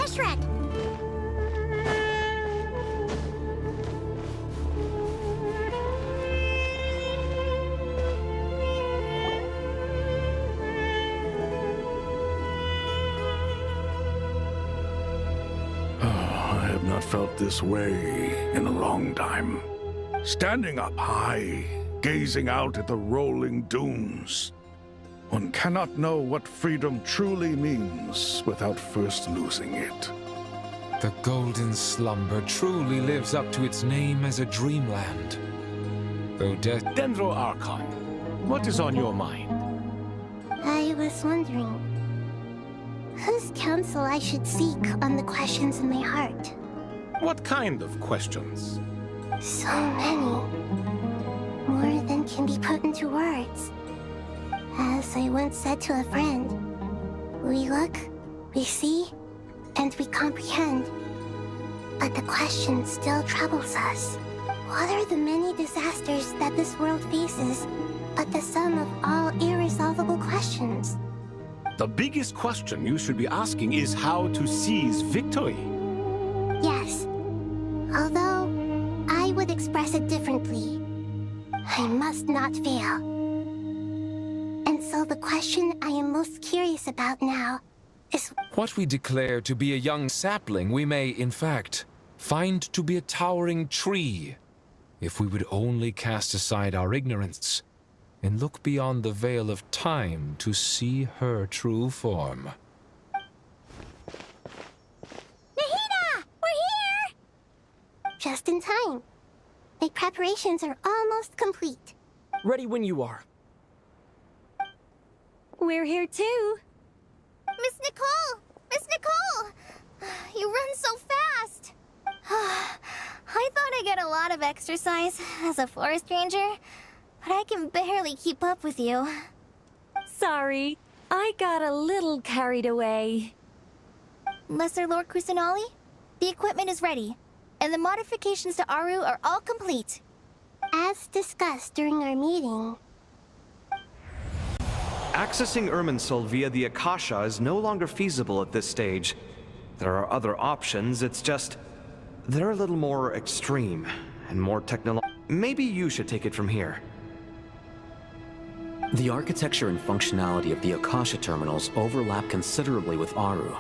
Shrek! I have not felt this way in a long time. Standing up high, gazing out at the rolling dunes. One cannot know what freedom truly means without first losing it. The Golden Slumber truly lives up to its name as a dreamland. Though death... Dendro Archon, what is on your mind? I was wondering whose counsel I should seek on the questions in my heart. What kind of questions? So many. More than can be put into words. As I once said to a friend, we look, we see, and we comprehend. But the question still troubles us. What are the many disasters that this world faces, but the sum of all irresolvable questions? The biggest question you should be asking is how to seize victory. Yes. Although, I would express it differently. I must not fail. And so the question I am most curious about now is... What we declare to be a young sapling, we may, in fact, find to be a towering tree. If we would only cast aside our ignorance and look beyond the veil of time to see her true form. Nahida! We're here! Just in time. My preparations are almost complete. Ready when you are. We're here too. Miss Nicole! Miss Nicole! You run so fast! I thought I'd get a lot of exercise as a forest ranger, but I can barely keep up with you. Sorry, I got a little carried away. Lesser Lord Kusanali, the equipment is ready, and the modifications to Aru are all complete. As discussed during our meeting... Accessing Irminsul via the Akasha is no longer feasible at this stage. There are other options, it's just... they're a little more extreme, and more technological. Maybe you should take it from here. The architecture and functionality of the Akasha terminals overlap considerably with Aru.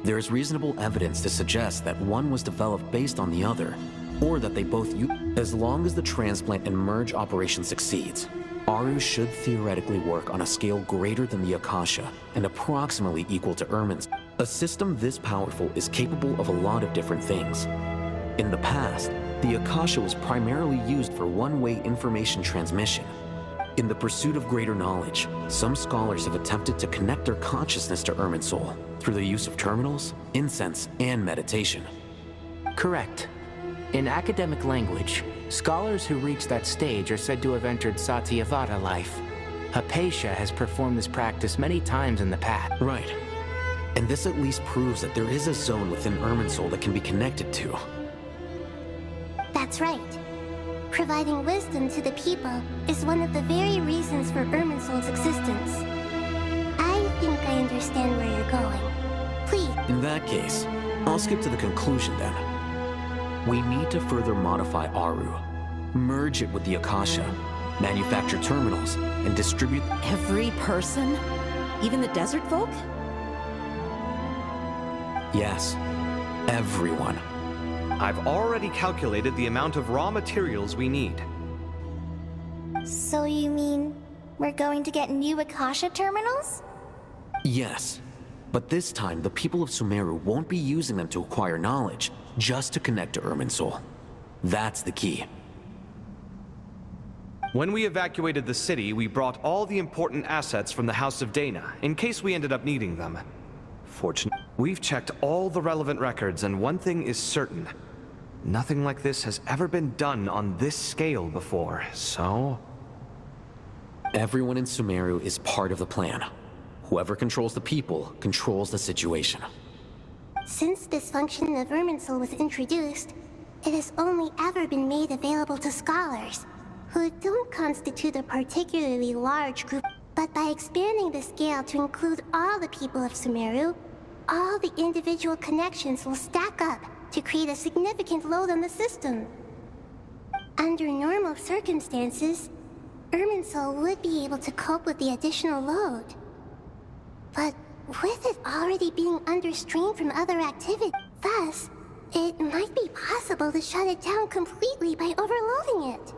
There is reasonable evidence to suggest that one was developed based on the other, or that they both use. As long as the transplant and merge operation succeeds, Aru should theoretically work on a scale greater than the Akasha and approximately equal to Irmin's. A system this powerful is capable of a lot of different things. In the past, the Akasha was primarily used for one-way information transmission. In the pursuit of greater knowledge, some scholars have attempted to connect their consciousness to Irminsul through the use of terminals, incense, and meditation. Correct. In academic language, scholars who reach that stage are said to have entered Satyavada life. Hypatia has performed this practice many times in the past. Right. And this at least proves that there is a zone within Irminsul that can be connected to. That's right. Providing wisdom to the people is one of the very reasons for Irminsul's existence. I think I understand where you're going. Please. In that case, I'll skip to the conclusion then. We need to further modify Aru, merge it with the Akasha, manufacture terminals, and distribute... Every person? Even the desert folk? Yes, everyone. I've already calculated the amount of raw materials we need. So you mean we're going to get new Akasha terminals? Yes, but this time the people of Sumeru won't be using them to acquire knowledge, just to connect to Irminsul. That's the key. When we evacuated the city, we brought all the important assets from the House of Dana, in case we ended up needing them. Fortunately, we've checked all the relevant records, and one thing is certain. Nothing like this has ever been done on this scale before, so... Everyone in Sumeru is part of the plan. Whoever controls the people controls the situation. Since this function of Irminsul was introduced, it has only ever been made available to scholars, who don't constitute a particularly large group. But by expanding the scale to include all the people of Sumeru, all the individual connections will stack up to create a significant load on the system. Under normal circumstances, Irminsul would be able to cope with the additional load. But with it already being under strain from other activities, thus, it might be possible to shut it down completely by overloading it.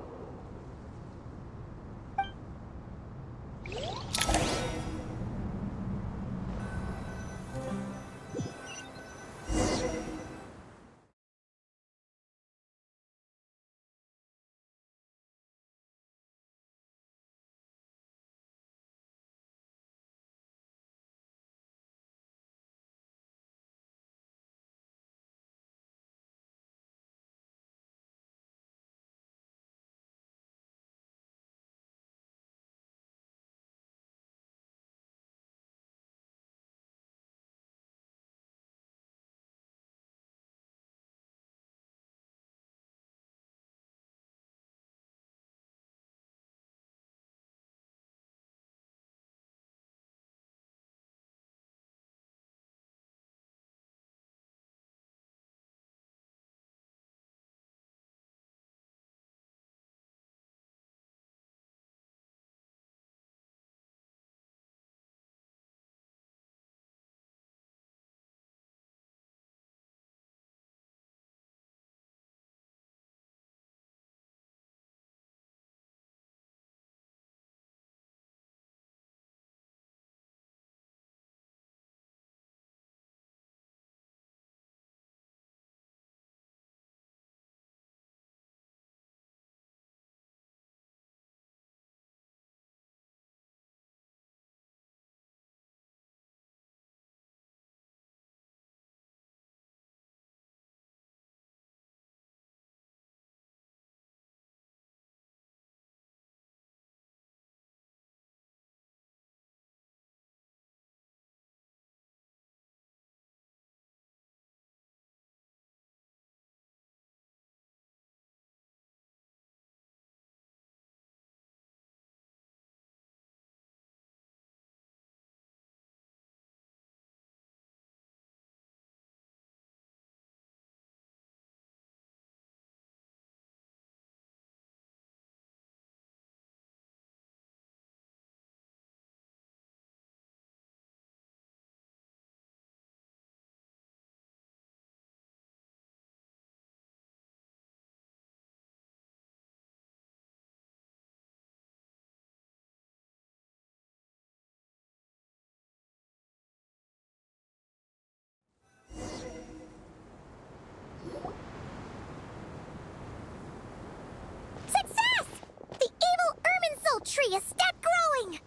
Success! The evil Irminsul tree is step growing!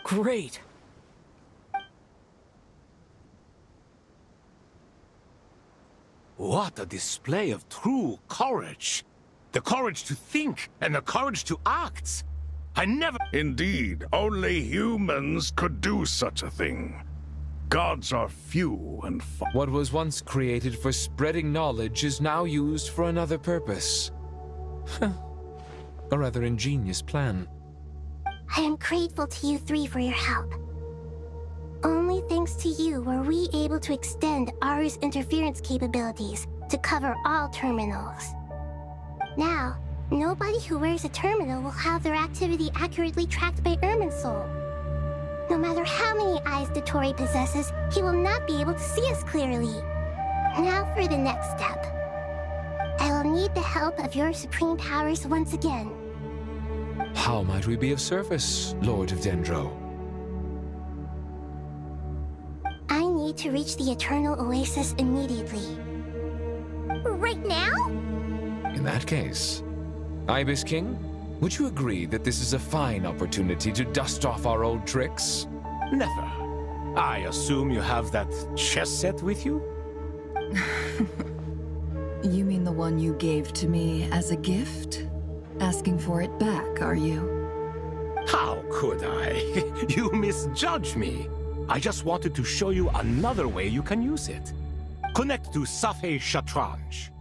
Great! What a display of true courage! The courage to think and the courage to act! I never... Indeed, only humans could do such a thing. Gods are few and far. What was once created for spreading knowledge is now used for another purpose. A rather ingenious plan. I am grateful to you three for your help. Only thanks to you were we able to extend Aru's interference capabilities to cover all terminals. Now, nobody who wears a terminal will have their activity accurately tracked by Irminsul. No matter how many eyes Дотторе possesses, he will not be able to see us clearly. Now for the next step. I will need the help of your supreme powers once again. How might we be of service, Lord of Dendro? I need to reach the Eternal Oasis immediately. Right now? In that case, Ibis King, would you agree that this is a fine opportunity to dust off our old tricks? Never. I assume you have that chess set with you? You mean the one you gave to me as a gift? Asking for it back, are you? How could I? You misjudge me. I just wanted to show you another way you can use it. Connect to Safei Shatranj.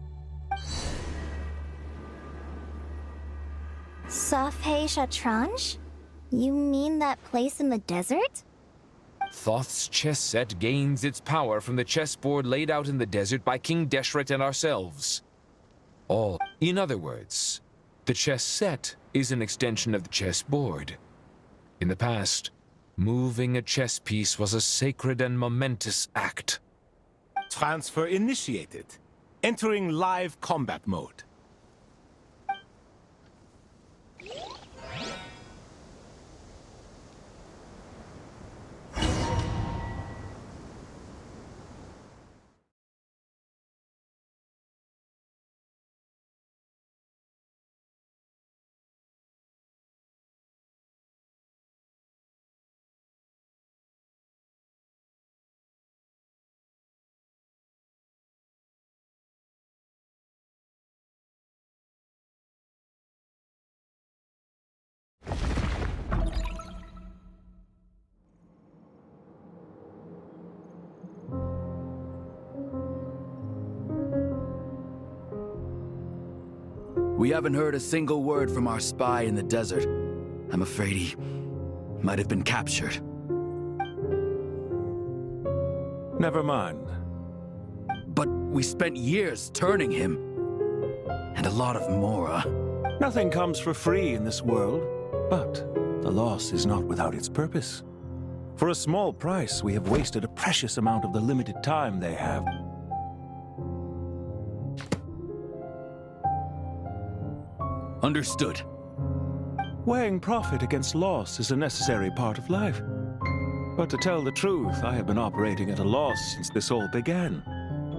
Safei Shatranj? You mean that place in the desert? Thoth's chess set gains its power from the chessboard laid out in the desert by King Deshret and ourselves. In other words, the chess set is an extension of the chessboard. In the past, moving a chess piece was a sacred and momentous act. Transfer initiated. Entering live combat mode. We haven't heard a single word from our spy in the desert. I'm afraid he might have been captured. Never mind. But we spent years turning him. And a lot of Mora. Nothing comes for free in this world, but the loss is not without its purpose. For a small price, we have wasted a precious amount of the limited time they have. Understood. Weighing profit against loss is a necessary part of life. But to tell the truth, I have been operating at a loss since this all began.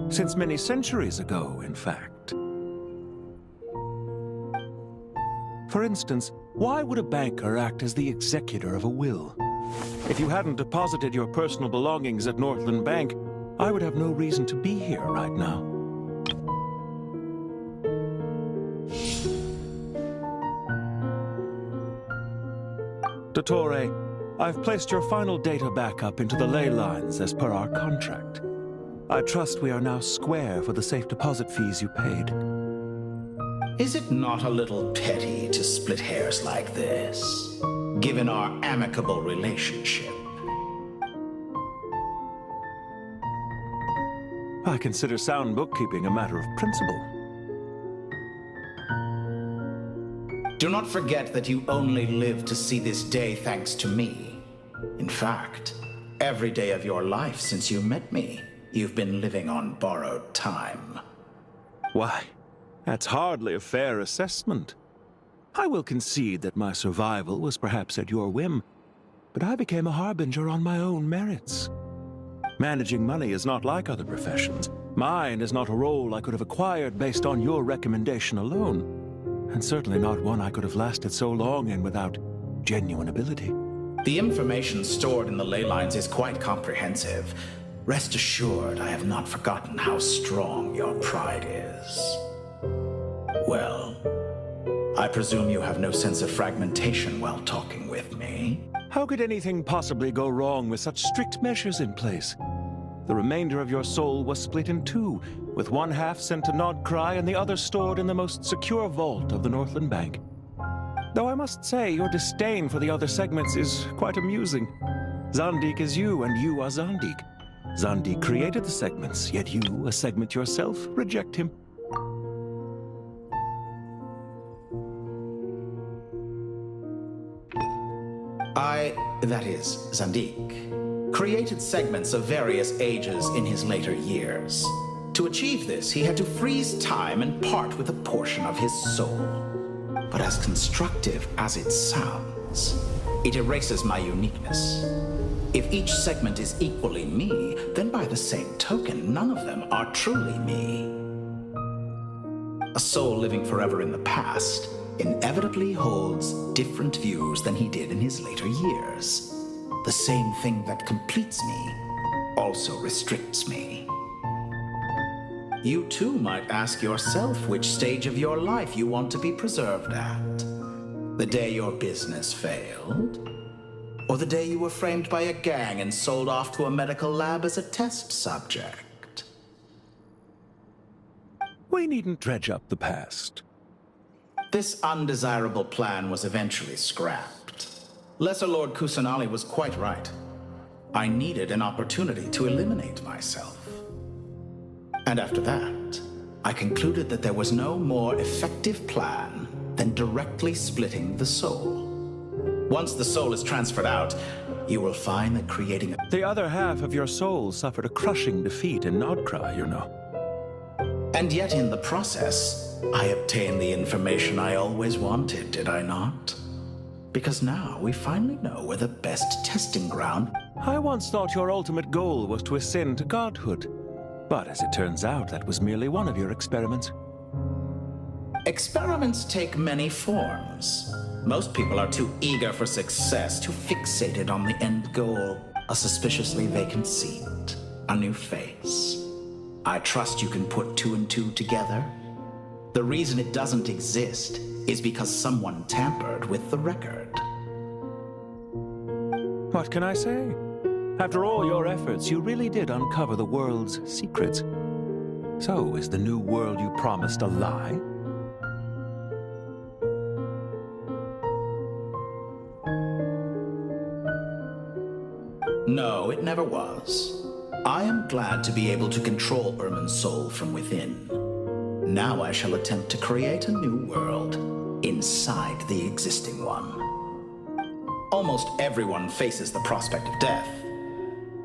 Since many centuries ago, in fact. For instance, why would a banker act as the executor of a will? If you hadn't deposited your personal belongings at Northland Bank, I would have no reason to be here right now. Dottore, I've placed your final data backup into the ley lines as per our contract. I trust we are now square for the safe deposit fees you paid. Is it not a little petty to split hairs like this, given our amicable relationship? I consider sound bookkeeping a matter of principle. Do not forget that you only live to see this day thanks to me. In fact, every day of your life since you met me, you've been living on borrowed time. Why, that's hardly a fair assessment. I will concede that my survival was perhaps at your whim, but I became a harbinger on my own merits. Managing money is not like other professions. Mine is not a role I could have acquired based on your recommendation alone. And certainly not one I could have lasted so long in without genuine ability. The information stored in the ley lines is quite comprehensive. Rest assured, I have not forgotten how strong your pride is. Well, I presume you have no sense of fragmentation while talking with me? How could anything possibly go wrong with such strict measures in place? The remainder of your soul was split in two, with one half sent to Nodcry and the other stored in the most secure vault of the Northland Bank. Though I must say, your disdain for the other segments is quite amusing. Zandik is you, and you are Zandik. Zandik created the segments, yet you, a segment yourself, reject him. That is, Zandik, created segments of various ages in his later years. To achieve this, he had to freeze time and part with a portion of his soul. But as constructive as it sounds, it erases my uniqueness. If each segment is equally me, then by the same token, none of them are truly me. A soul living forever in the past inevitably holds different views than he did in his later years. The same thing that completes me also restricts me. You too might ask yourself which stage of your life you want to be preserved at. The day your business failed? Or the day you were framed by a gang and sold off to a medical lab as a test subject? We needn't dredge up the past. This undesirable plan was eventually scrapped. Lesser Lord Kusanali was quite right. I needed an opportunity to eliminate myself. And after that, I concluded that there was no more effective plan than directly splitting the soul. Once the soul is transferred out, you will find that creating a... The other half of your soul suffered a crushing defeat in Nodcry, you know. And yet in the process, I obtained the information I always wanted, did I not? Because now we finally know where the best testing ground... I once thought your ultimate goal was to ascend to godhood. But as it turns out, that was merely one of your experiments. Experiments take many forms. Most people are too eager for success, too fixated on the end goal. A suspiciously vacant seat, a new face. I trust you can put two and two together. The reason it doesn't exist is because someone tampered with the record. What can I say? After all your efforts, you really did uncover the world's secrets. So, is the new world you promised a lie? No, it never was. I am glad to be able to control Irmin's soul from within. Now I shall attempt to create a new world inside the existing one. Almost everyone faces the prospect of death,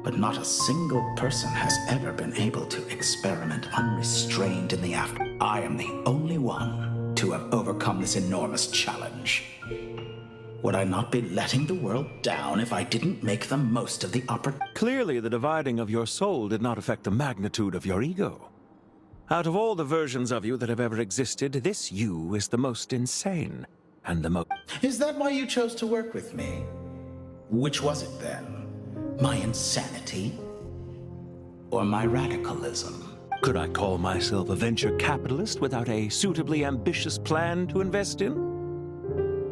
but not a single person has ever been able to experiment unrestrained in the after. I am the only one to have overcome this enormous challenge. Would I not be letting the world down if I didn't make the most of the opportunity? Clearly, the dividing of your soul did not affect the magnitude of your ego. Out of all the versions of you that have ever existed, this you is the most insane, and the most... Is that why you chose to work with me? Which was it then? My insanity? Or my radicalism? Could I call myself a venture capitalist without a suitably ambitious plan to invest in?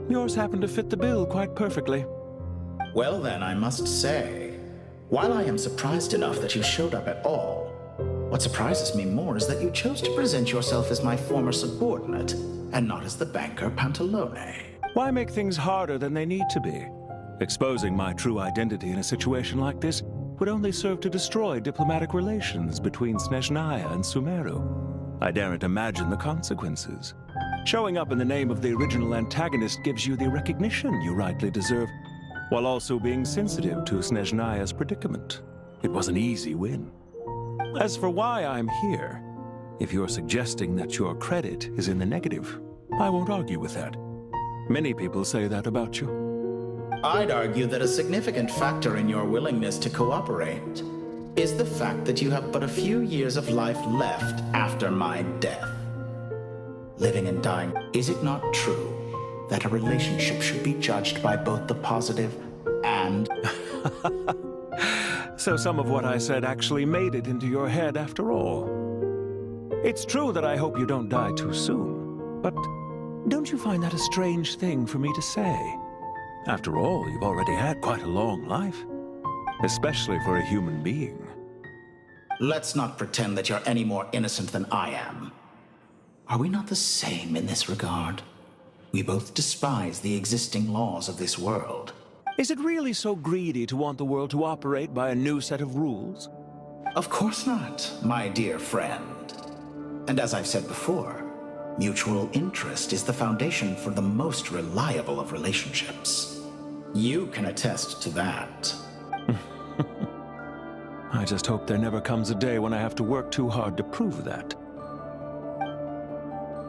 Yours happened to fit the bill quite perfectly. Well then, I must say, while I am surprised enough that you showed up at all, what surprises me more is that you chose to present yourself as my former subordinate, and not as the banker Pantalone. Why make things harder than they need to be? Exposing my true identity in a situation like this would only serve to destroy diplomatic relations between Snezhnaya and Sumeru. I daren't imagine the consequences. Showing up in the name of the original antagonist gives you the recognition you rightly deserve, while also being sensitive to Snezhnaya's predicament. It was an easy win. As for why I'm here, if you're suggesting that your credit is in the negative, I won't argue with that. Many people say that about you. I'd argue that a significant factor in your willingness to cooperate is the fact that you have but a few years of life left after my death. Living and dying, is it not true that a relationship should be judged by both the positive and... So some of what I said actually made it into your head after all. It's true that I hope you don't die too soon, but don't you find that a strange thing for me to say? After all, you've already had quite a long life, especially for a human being. Let's not pretend that you're any more innocent than I am. Are we not the same in this regard? We both despise the existing laws of this world. Is it really so greedy to want the world to operate by a new set of rules? Of course not, my dear friend. And as I've said before, mutual interest is the foundation for the most reliable of relationships. You can attest to that. I just hope there never comes a day when I have to work too hard to prove that.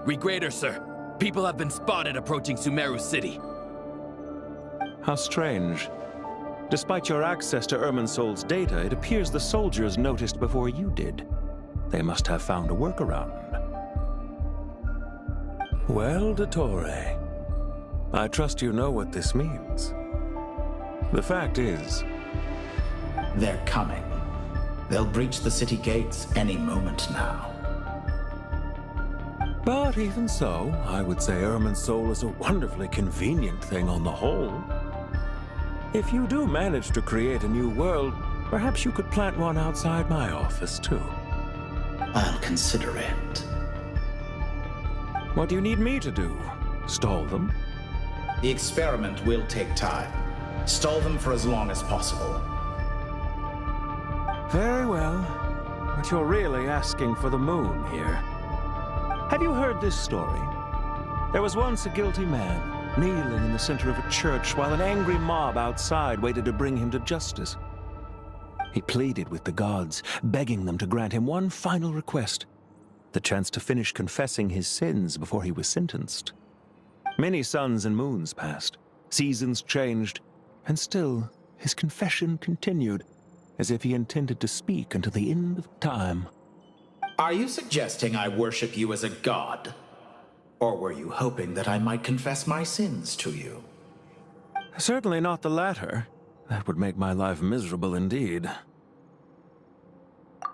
Regrader, sir. People have been spotted approaching Sumeru City. How strange. Despite your access to Irminsol's data, it appears the soldiers noticed before you did. They must have found a workaround. Well, Dottore, I trust you know what this means. The fact is... They're coming. They'll breach the city gates any moment now. But even so, I would say Irminsol is a wonderfully convenient thing on the whole. If you do manage to create a new world, perhaps you could plant one outside my office, too. I'll consider it. What do you need me to do? Stall them? The experiment will take time. Stall them for as long as possible. Very well. But you're really asking for the moon here. Have you heard this story? There was once a guilty man, kneeling in the center of a church while an angry mob outside waited to bring him to justice. He pleaded with the gods, begging them to grant him one final request, the chance to finish confessing his sins before he was sentenced. Many suns and moons passed, seasons changed, and still his confession continued, as if he intended to speak until the end of time. Are you suggesting I worship you as a god? Or were you hoping that I might confess my sins to you? Certainly not the latter. That would make my life miserable indeed.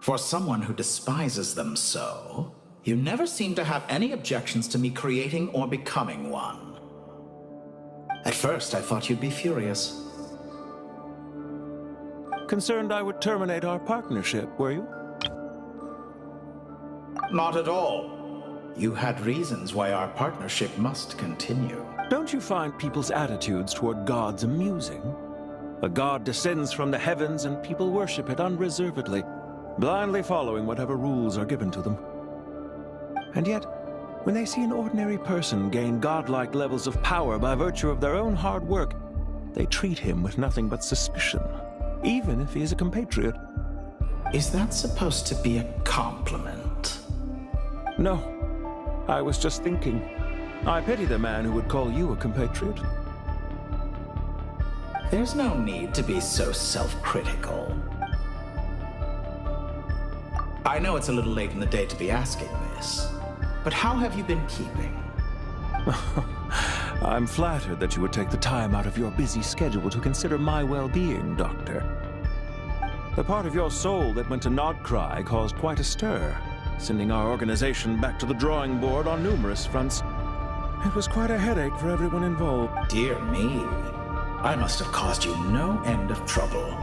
For someone who despises them so, you never seem to have any objections to me creating or becoming one. At first, I thought you'd be furious. Concerned I would terminate our partnership, were you? Not at all. You had reasons why our partnership must continue. Don't you find people's attitudes toward gods amusing? A god descends from the heavens and people worship it unreservedly, blindly following whatever rules are given to them. And yet, when they see an ordinary person gain godlike levels of power by virtue of their own hard work, they treat him with nothing but suspicion, even if he is a compatriot. Is that supposed to be a compliment? No. I was just thinking. I pity the man who would call you a compatriot. There's no need to be so self-critical. I know it's a little late in the day to be asking this, but how have you been keeping? I'm flattered that you would take the time out of your busy schedule to consider my well-being, Doctor. The part of your soul that went to Nodcry caused quite a stir, sending our organization back to the drawing board on numerous fronts. It was quite a headache for everyone involved. Dear me, I must have caused you no end of trouble.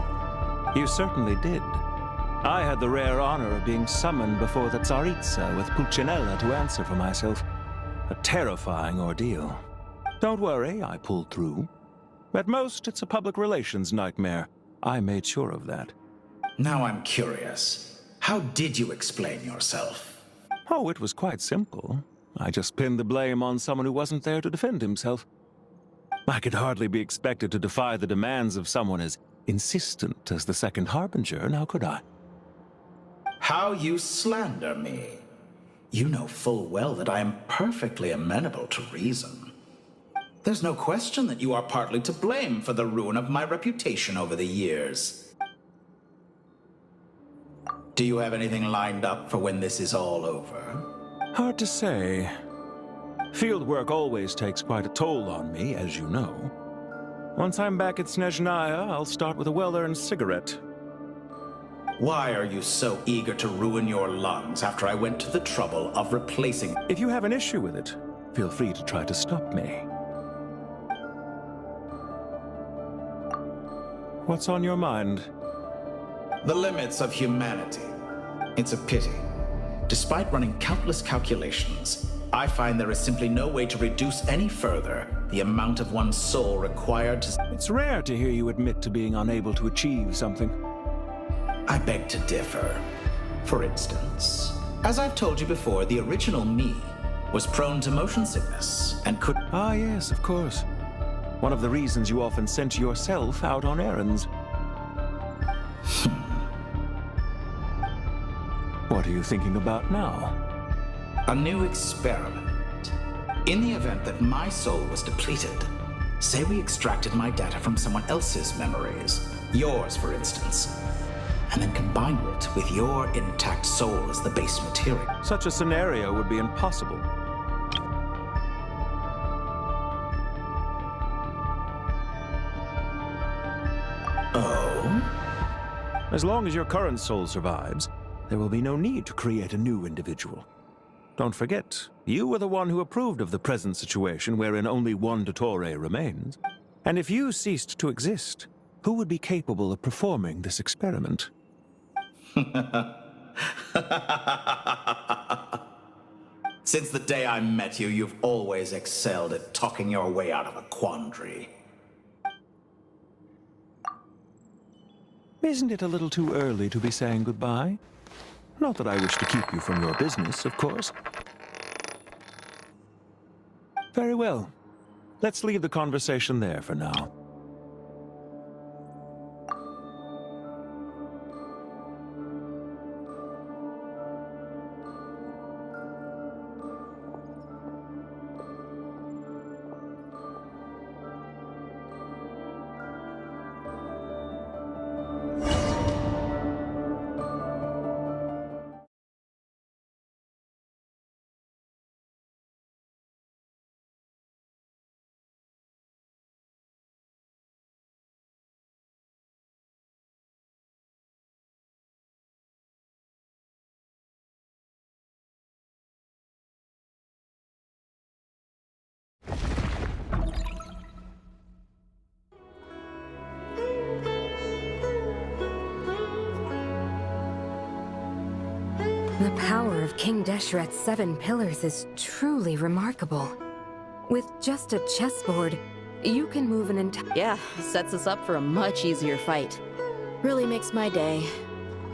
You certainly did. I had the rare honor of being summoned before the Tsaritsa with Pulcinella to answer for myself. A terrifying ordeal. Don't worry, I pulled through. At most, it's a public relations nightmare. I made sure of that. Now I'm curious. How did you explain yourself? Oh, it was quite simple. I just pinned the blame on someone who wasn't there to defend himself. I could hardly be expected to defy the demands of someone as insistent as the Second Harbinger, now could I? How you slander me. You know full well that I am perfectly amenable to reason. There's no question that you are partly to blame for the ruin of my reputation over the years. Do you have anything lined up for when this is all over? Hard to say. Field work always takes quite a toll on me, as you know. Once I'm back at Snezhnaya, I'll start with a well-earned cigarette. Why are you so eager to ruin your lungs after I went to the trouble of replacing... If you have an issue with it, feel free to try to stop me. What's on your mind? The limits of humanity. It's a pity. Despite running countless calculations, I find there is simply no way to reduce any further the amount of one's soul required to... It's rare to hear you admit to being unable to achieve something. I beg to differ. For instance, as I've told you before, the original me was prone to motion sickness and could... Ah, yes, of course. One of the reasons you often sent yourself out on errands. What are you thinking about now? A new experiment. In the event that my soul was depleted, say we extracted my data from someone else's memories, yours for instance, and then combined it with your intact soul as the base material. Such a scenario would be impossible. Oh? As long as your current soul survives, there will be no need to create a new individual. Don't forget, you were the one who approved of the present situation wherein only one Dottore remains. And if you ceased to exist, who would be capable of performing this experiment? Since the day I met you, you've always excelled at talking your way out of a quandary. Isn't it a little too early to be saying goodbye? Not that I wish to keep you from your business, of course. Very well. Let's leave the conversation there for now. The power of King Desheret's 7 pillars is truly remarkable. With just a chessboard, you can move an entire... Yeah, sets us up for a much easier fight. Really makes my day.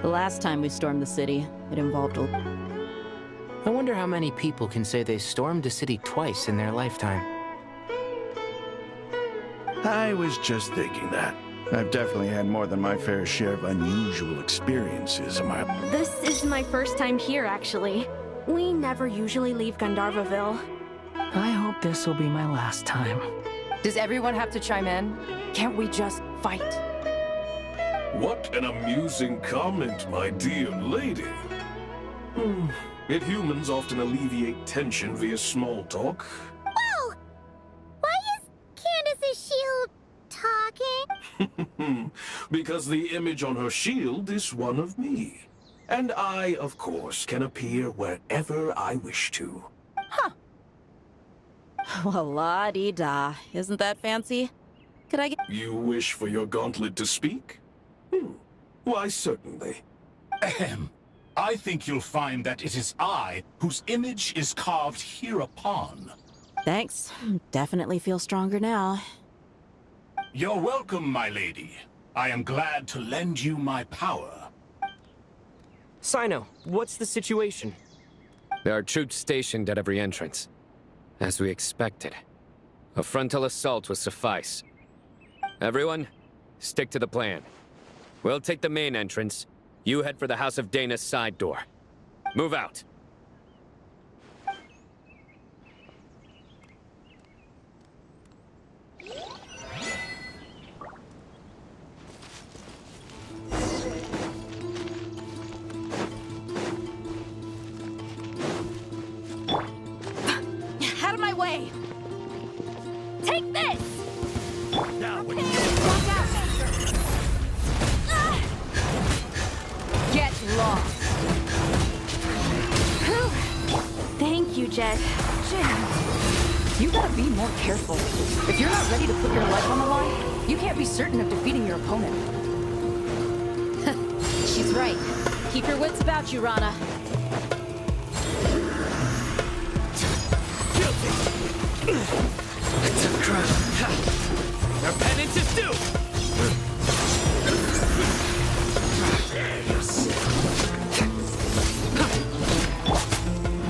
The last time we stormed the city, it involved a... I wonder how many people can say they stormed a city twice in their lifetime. I was just thinking that. I've definitely had more than my fair share of unusual experiences in my... This is my first time here, actually. We never usually leave Gandharvaville. I hope this will be my last time. Does everyone have to chime in? Can't we just fight? What an amusing comment, my dear lady. Yet humans often alleviate tension via small talk. Whoa! Why is Candace's shield talking? Because the image on her shield is one of me. And I, of course, can appear wherever I wish to. Huh. Well, la-dee-da. Isn't that fancy? Could I get... You wish for your gauntlet to speak? Why, certainly. Ahem. I think you'll find that it is I whose image is carved hereupon. Thanks. Definitely feel stronger now. You're welcome, my lady. I am glad to lend you my power. Sino, what's the situation? There are troops stationed at every entrance. As we expected. A frontal assault will suffice. Everyone, stick to the plan. We'll take the main entrance. You head for the House of Dana's side door. Move out. Out of my way! Take this! Now, okay. Watch out! Get lost! Thank you, Jet. You gotta be more careful. If you're not ready to put your life on the line, you can't be certain of defeating your opponent. She's right. Keep your wits about you, Rana. It's a crime. Their penance is due!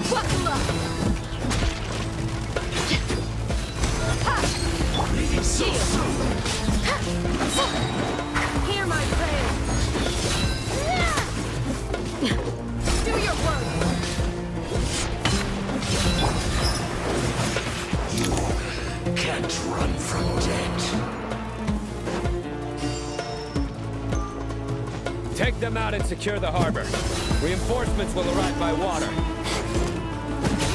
Buckle up! so soon. Hear my prayer! Do your work! You can't run from death. Take them out and secure the harbor. Reinforcements will arrive by water.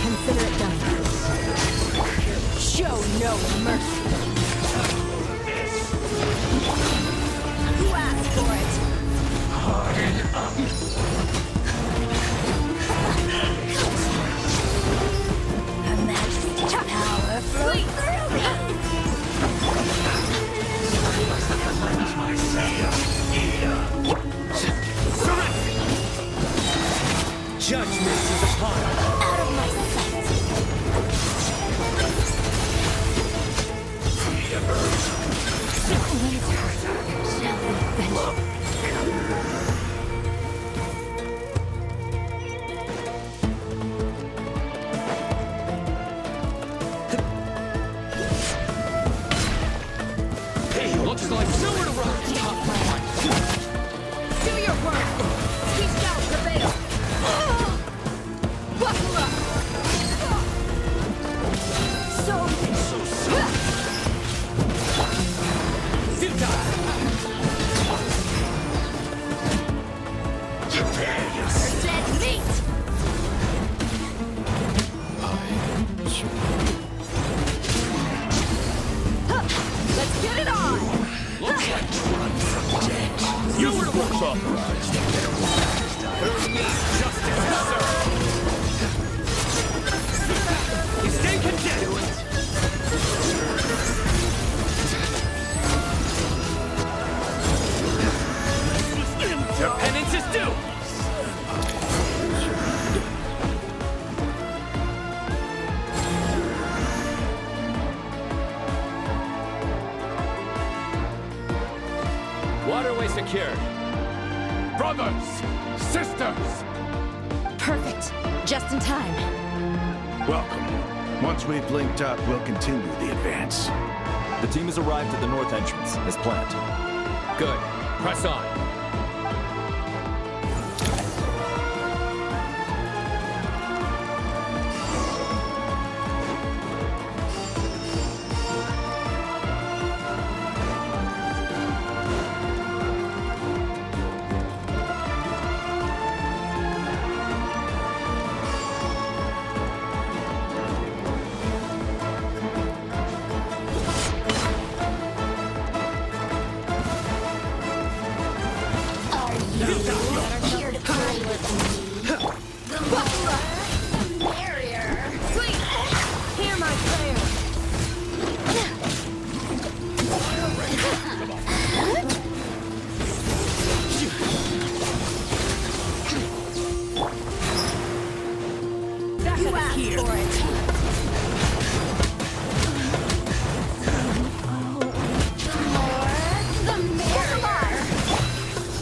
Consider it done. Show no mercy. Who asked for it? Harden up. Her Majesty's power flows through me! Judgment is upon us. Out of my sight! Looks like nowhere to run. Do your work! We shall prevail! Buckle up! Dead meat! Let's get it on! Looks like run from dead. You were what's authorized. Third me justice is served. You stay content. Your penance is due. Waterway secured. Brothers! Sisters! Perfect. Just in time. Welcome. Once we've linked up, we'll continue the advance. The team has arrived at the north entrance, as planned. Good. Press on.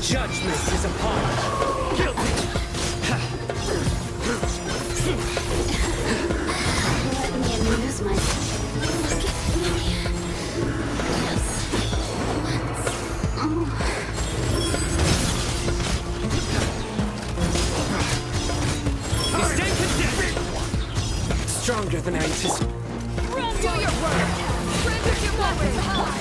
Judgment is upon us. Guilty. Let me amuse myself. Look at me. Just once. You stay content. Stronger than I anticipated. Do your work! Render your weapons high!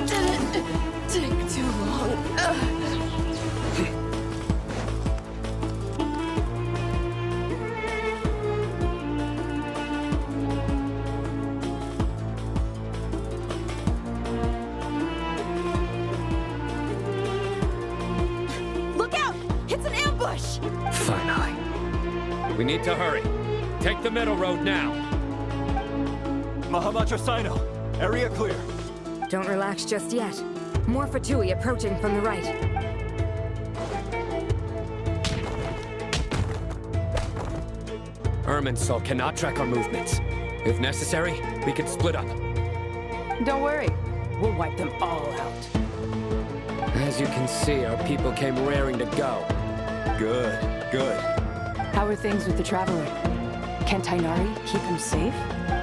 Didn't take too long. Look out! It's an ambush! Finally. We need to hurry. Take the middle road now. Mahamacho Sino, area clear. Don't relax just yet. More Fatui approaching from the right. Irminsul cannot track our movements. If necessary, we can split up. Don't worry. We'll wipe them all out. As you can see, our people came raring to go. Good, good. How are things with the Traveler? Can Tainari keep him safe?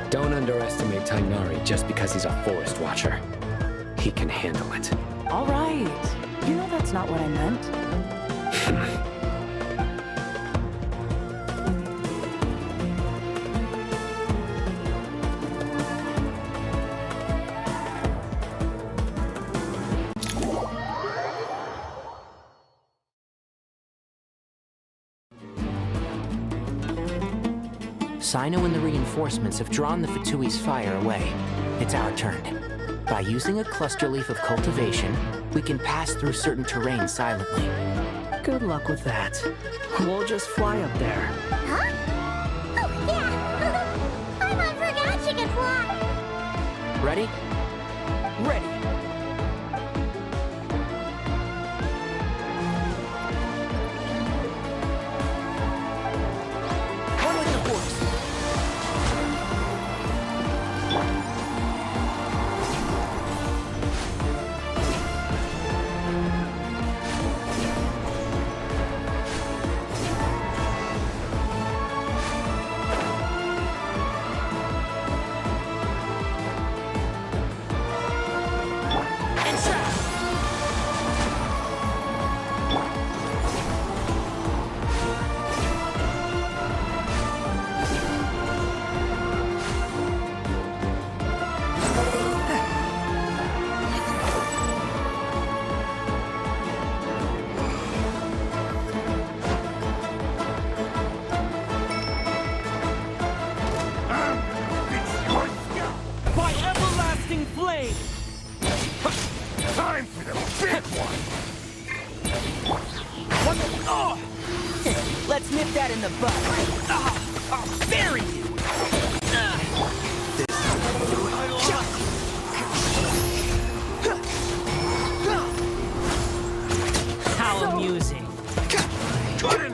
Don't underestimate Tainari just because he's a forest watcher. He can handle it. All right. You know that's not what I meant. Sino and the reinforcements have drawn the Fatui's fire away. It's our turn. By using a cluster leaf of cultivation, we can pass through certain terrain silently. Good luck with that. We'll just fly up there. Huh? Oh, yeah! I forgot she could fly! Ready? Ready. One with the horse. Let's nip that in the bud. I'll bury you! How amusing. Scorching burn!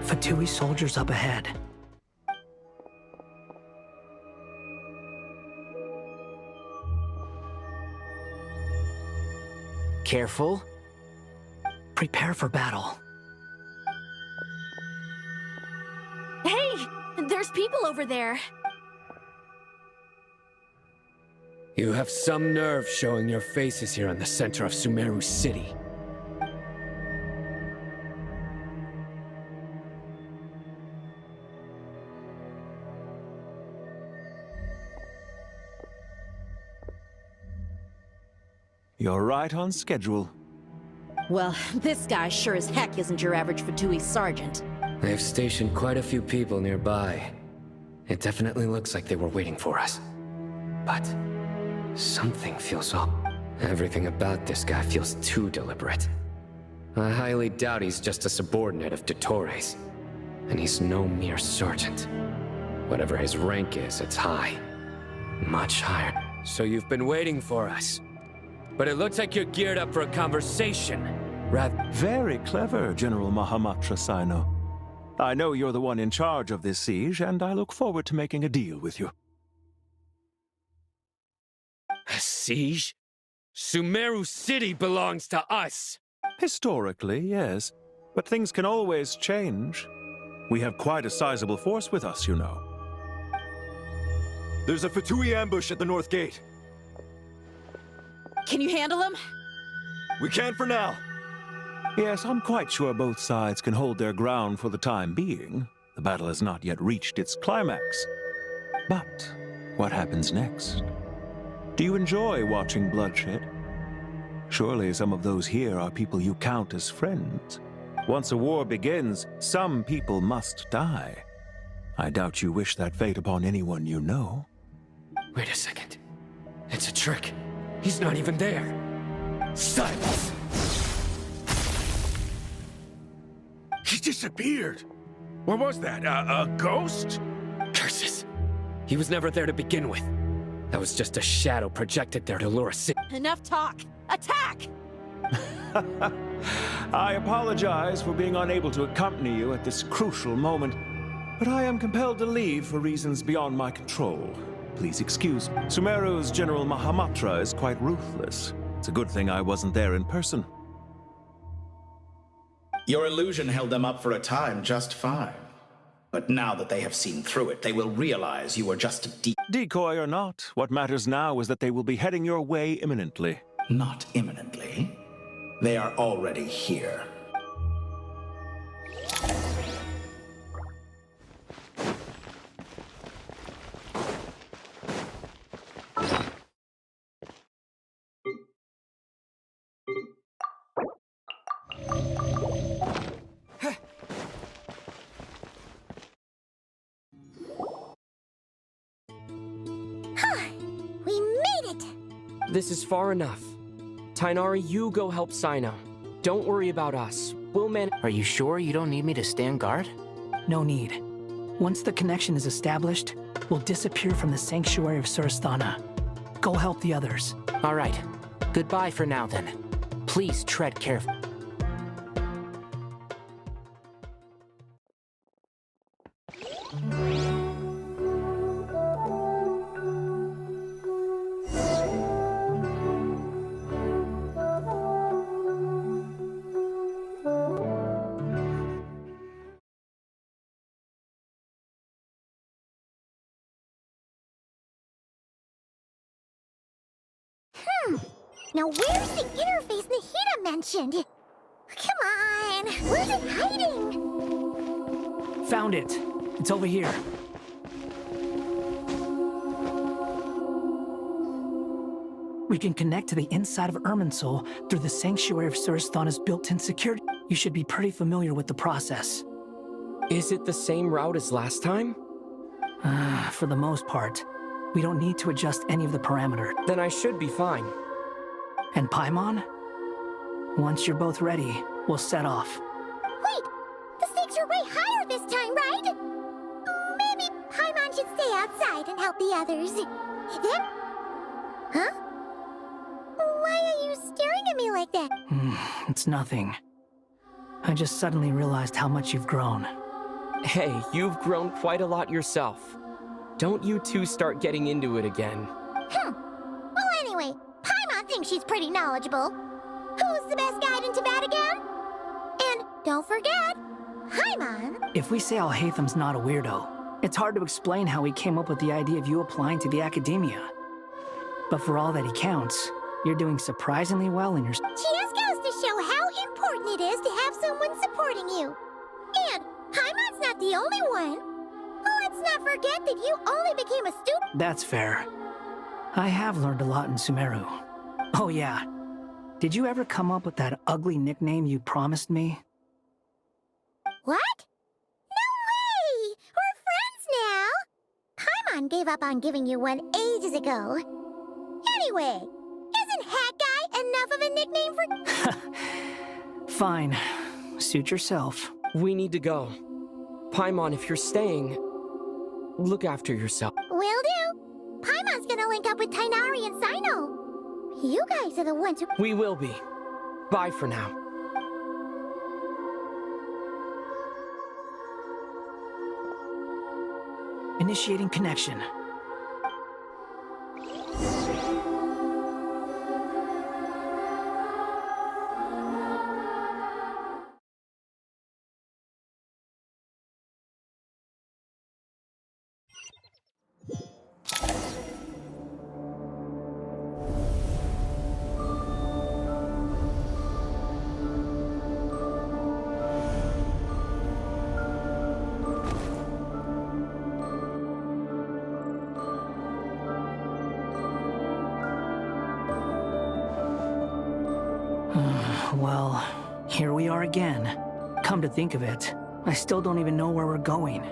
Fatui soldiers up ahead. Careful. Prepare for battle. Hey! There's people over there. You have some nerve showing your faces here in the center of Sumeru City. You're right on schedule. Well, this guy sure as heck isn't your average Fatui sergeant. They've stationed quite a few people nearby. It definitely looks like they were waiting for us. But something feels off. Everything about this guy feels too deliberate. I highly doubt he's just a subordinate of Dottore's. And he's no mere sergeant. Whatever his rank is, it's high. Much higher. So you've been waiting for us. But it looks like you're geared up for a conversation. Very clever, General Mahamatra Sino. I know you're the one in charge of this siege, and I look forward to making a deal with you. A siege? Sumeru City belongs to us! Historically, yes. But things can always change. We have quite a sizable force with us, you know. There's a Fatui ambush at the north gate. Can you handle him? We can for now. Yes, I'm quite sure both sides can hold their ground for the time being. The battle has not yet reached its climax. But what happens next? Do you enjoy watching bloodshed? Surely some of those here are people you count as friends. Once a war begins, some people must die. I doubt you wish that fate upon anyone you know. Wait a second. It's a trick. He's not even there. Silence! He disappeared. What was that? A ghost? Curses. He was never there to begin with. That was just a shadow projected there to lure us in. Enough talk! Attack! I apologize for being unable to accompany you at this crucial moment, but I am compelled to leave for reasons beyond my control. Please excuse me. Sumeru's General Mahamatra is quite ruthless. It's a good thing I wasn't there in person. Your illusion held them up for a time just fine. But now that they have seen through it, they will realize you were just a decoy or not, what matters now is that they will be heading your way imminently. Not imminently. They are already here. This is far enough. Tainari, you go help Sino. Don't worry about us. We'll man— Are you sure you don't need me to stand guard? No need. Once the connection is established, we'll disappear from the Sanctuary of Surasthana. Go help the others. All right. Goodbye for now, then. Please tread carefully. Now where's the interface Nahida mentioned? Come on, where's it hiding? Found it. It's over here. We can connect to the inside of Irminsul through the Sanctuary of Surasthana's built-in security. You should be pretty familiar with the process. Is it the same route as last time? For the most part. We don't need to adjust any of the parameters. Then I should be fine. And Paimon? Once you're both ready, we'll set off. Wait! The stakes are way higher this time, right? Maybe Paimon should stay outside and help the others. Then... Huh? Why are you staring at me like that? It's nothing. I just suddenly realized how much you've grown. Hey, you've grown quite a lot yourself. Don't you two start getting into it again. Well, anyway, Paimon thinks she's pretty knowledgeable. Who's the best guide in Tibet again? And don't forget, Paimon. If we say Alhatham's not a weirdo, it's hard to explain how he came up with the idea of you applying to the academia. But for all that he counts, you're doing surprisingly well in your... Just goes to show how important it is to have someone supporting you. And Paimon's not the only one. Let's not forget that you only became a student. That's fair. I have learned a lot in Sumeru. Oh yeah. Did you ever come up with that ugly nickname you promised me? What? No way! We're friends now! Paimon gave up on giving you one ages ago. Anyway, isn't Hat Guy enough of a nickname for... Fine. Suit yourself. We need to go. Paimon, if you're staying, look after yourself. Will do. Paimon's gonna link up with Tighnari and Cyno. You guys are the ones who... We will be. Bye for now. Initiating connection. Well, here we are again. Come to think of it, I still don't even know where we're going.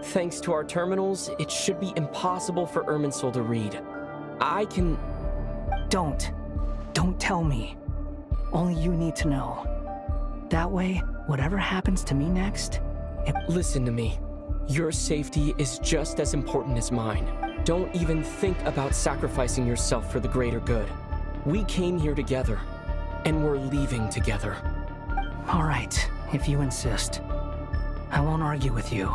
Thanks to our terminals, it should be impossible for Irminsul to read. I can... Don't tell me. Only you need to know. That way, whatever happens to me next, Listen to me. Your safety is just as important as mine. Don't even think about sacrificing yourself for the greater good. We came here together, and we're leaving together. All right, if you insist. I won't argue with you.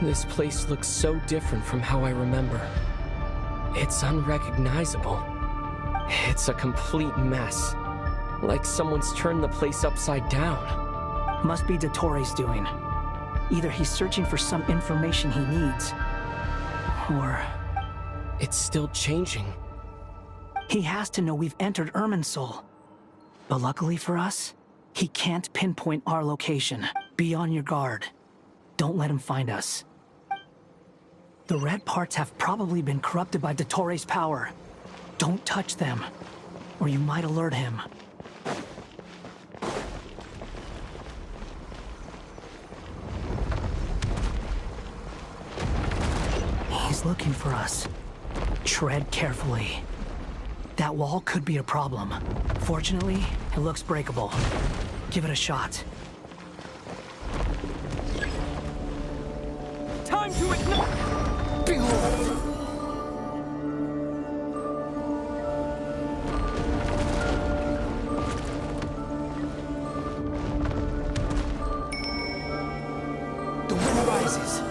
This place looks so different from how I remember. It's unrecognizable. It's a complete mess. Like someone's turned the place upside down. Must be Dottore's doing. Either he's searching for some information he needs, or... It's still changing. He has to know we've entered Irminsul. But luckily for us, he can't pinpoint our location. Be on your guard. Don't let him find us. The red parts have probably been corrupted by Dottore's power. Don't touch them, or you might alert him. He's looking for us. Tread carefully. That wall could be a problem. Fortunately, it looks breakable. Give it a shot. Time to ignite! The wind rises.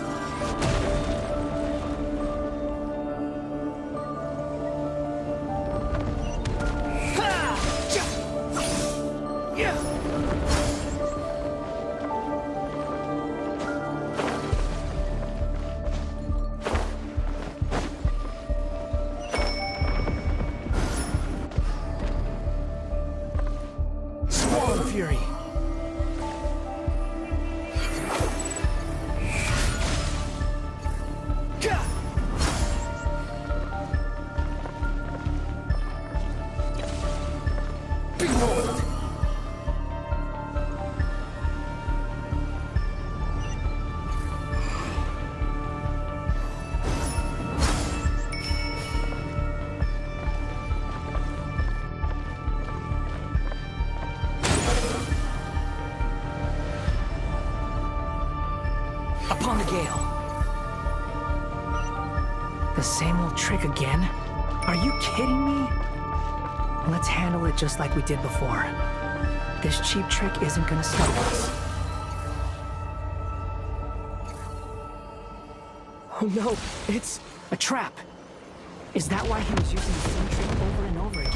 Ha! fury. Behold! Upon the gale. The same old trick again? Are you kidding me? Let's handle it just like we did before. This cheap trick isn't gonna stop us. Oh no, it's a trap. Is that why he was using the same trick over and over again?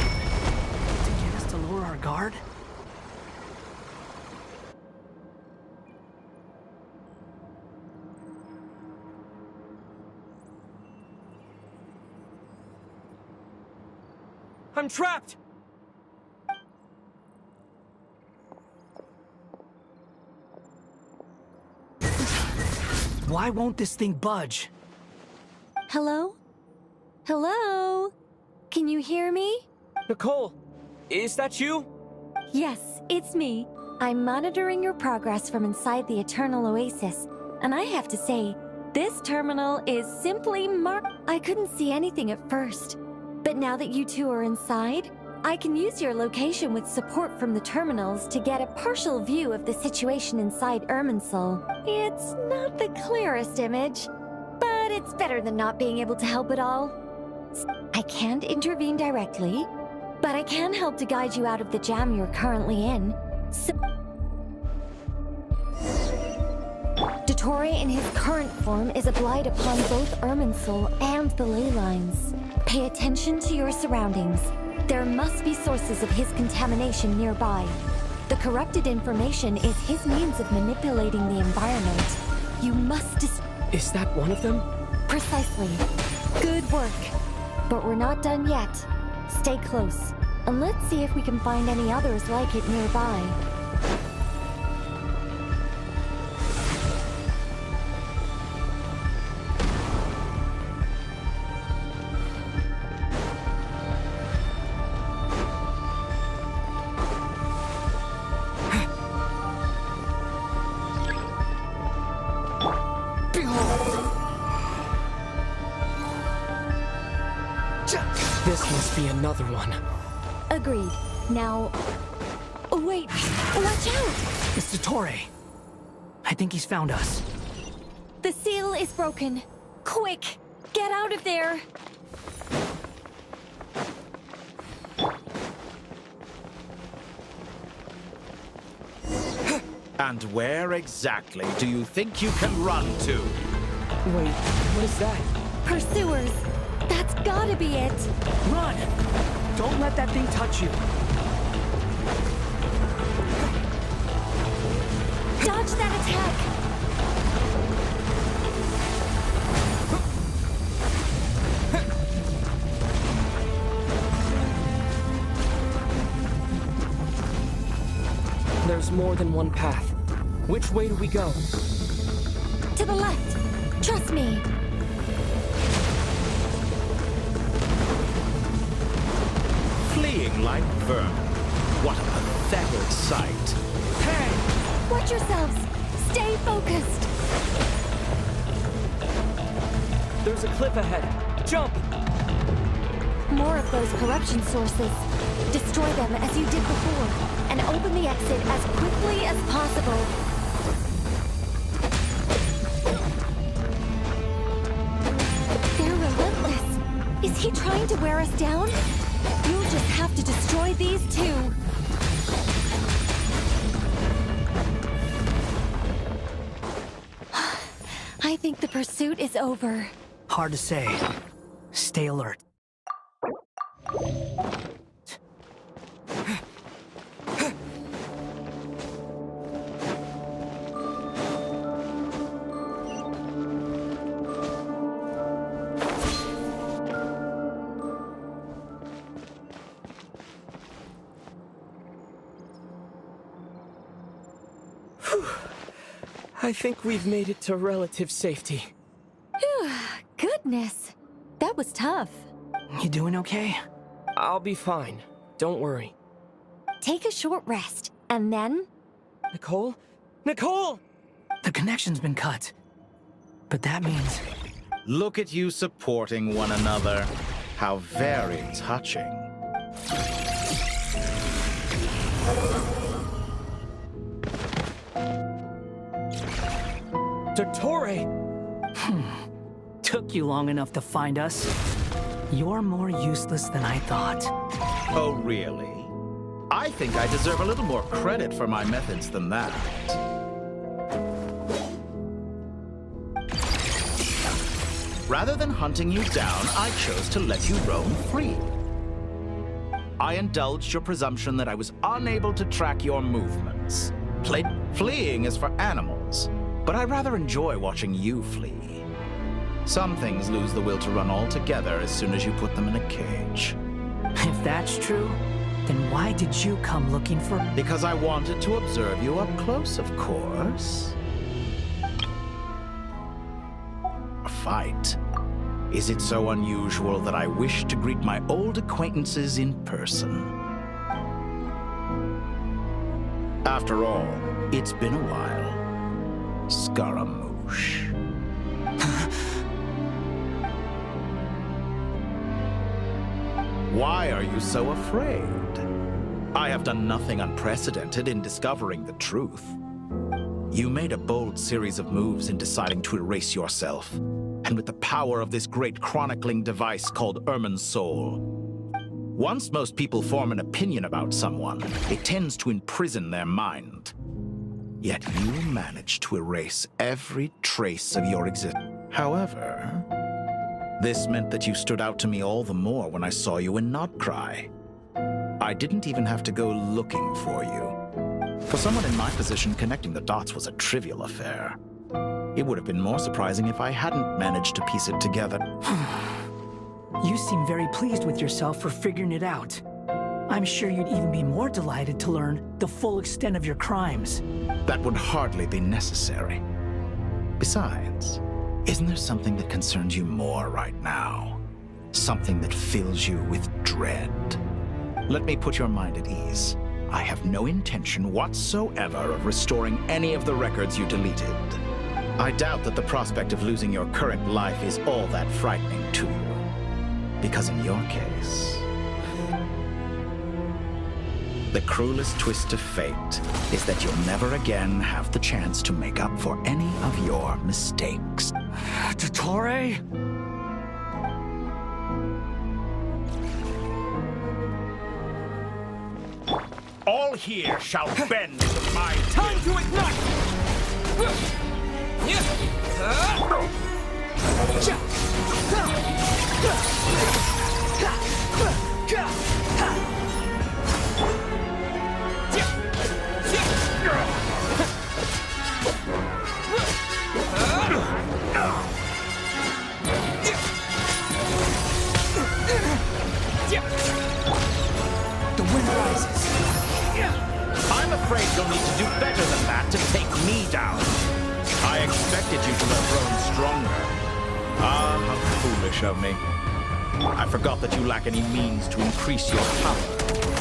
To get us to lower our guard? I'm trapped! Why won't this thing budge? Hello? Hello? Can you hear me? Nicole, is that you? Yes, it's me. I'm monitoring your progress from inside the Eternal Oasis, and I have to say, this terminal is simply I couldn't see anything at first, but now that you two are inside, I can use your location with support from the terminals to get a partial view of the situation inside Irminsul. It's not the clearest image, but it's better than not being able to help at all. I can't intervene directly, but I can help to guide you out of the jam you're currently in. So Dottore in his current form is a blight upon both Irminsul and the ley lines. Pay attention to your surroundings. There must be sources of his contamination nearby. The corrupted information is his means of manipulating the environment. You must Is that one of them? Precisely. Good work. But we're not done yet. Stay close, and let's see if we can find any others like it nearby. This must be another one. Agreed. Now... Oh, wait! Watch out! It's Dottore. I think he's found us. The seal is broken. Quick! Get out of there! And where exactly do you think you can run to? Wait, what is that? Pursuers! That's gotta be it! Run! Don't let that thing touch you! Dodge that attack! There's more than one path. Which way do we go? To the left! Trust me! Fleeing like vermin. What a pathetic sight. Hey! Watch yourselves! Stay focused! There's a cliff ahead. Jump! More of those corruption sources. Destroy them as you did before, and open the exit as quickly as possible. They're relentless. Is he trying to wear us down? You'll just have to destroy these two. I think the pursuit is over. Hard to say. Stay alert. I think we've made it to relative safety. Phew, goodness. That was tough. You doing okay? I'll be fine. Don't worry. Take a short rest, and then... Nicole? Nicole! The connection's been cut. But that means... Look at you supporting one another. How very touching. Dottore! Took you long enough to find us. You're more useless than I thought. Oh, really? I think I deserve a little more credit for my methods than that. Rather than hunting you down, I chose to let you roam free. I indulged your presumption that I was unable to track your movements. Fleeing is for animals, but I rather enjoy watching you flee. Some things lose the will to run altogether as soon as you put them in a cage. If that's true, then why did you come looking for... Because I wanted to observe you up close, of course. A fight. Is it so unusual that I wish to greet my old acquaintances in person? After all, it's been a while. Scaramouche. Why are you so afraid? I have done nothing unprecedented in discovering the truth. You made a bold series of moves in deciding to erase yourself, and with the power of this great chronicling device called Irmin's Soul. Once most people form an opinion about someone, it tends to imprison their mind. Yet you managed to erase every trace of your existence. However, this meant that you stood out to me all the more when I saw you in Nodcry. I didn't even have to go looking for you. For someone in my position, connecting the dots was a trivial affair. It would have been more surprising if I hadn't managed to piece it together. You seem very pleased with yourself for figuring it out. I'm sure you'd even be more delighted to learn the full extent of your crimes. That would hardly be necessary. Besides, isn't there something that concerns you more right now? Something that fills you with dread? Let me put your mind at ease. I have no intention whatsoever of restoring any of the records you deleted. I doubt that the prospect of losing your current life is all that frightening to you. Because in your case, the cruelest twist of fate is that you'll never again have the chance to make up for any of your mistakes. Dottore? All here shall bend to my time to ignite! The wind rises. I'm afraid you'll need to do better than that to take me down. I expected you to have grown stronger. Ah, how foolish of me. I forgot that you lack any means to increase your power.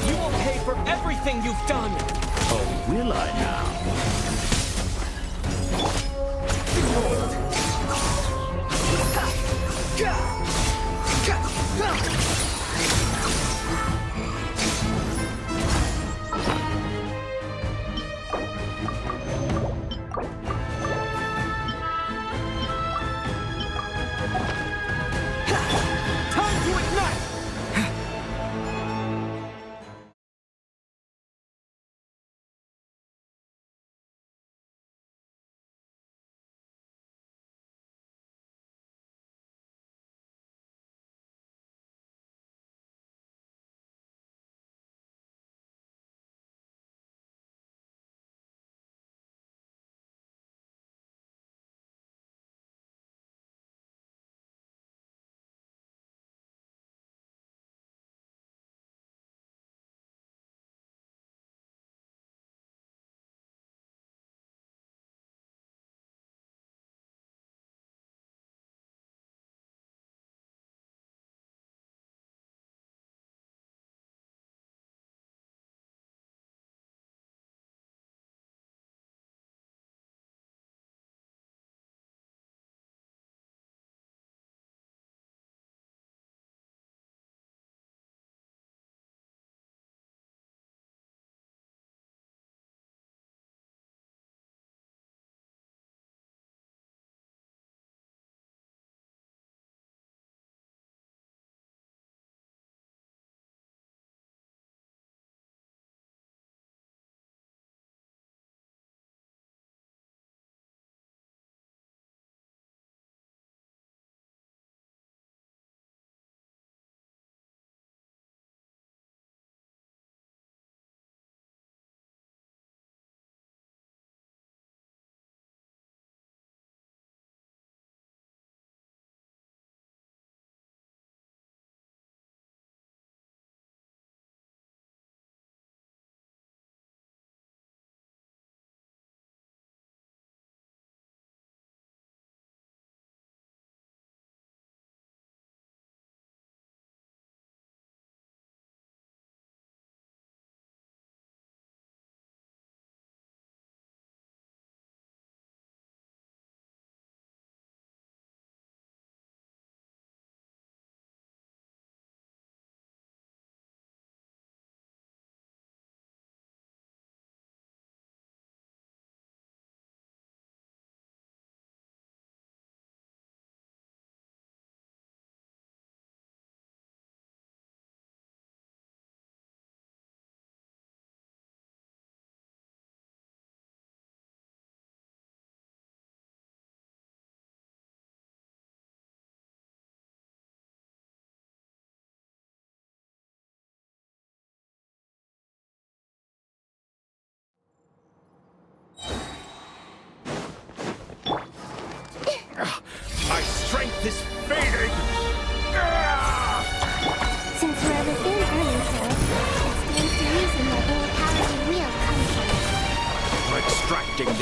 You will pay for everything you've done! Oh, will I now?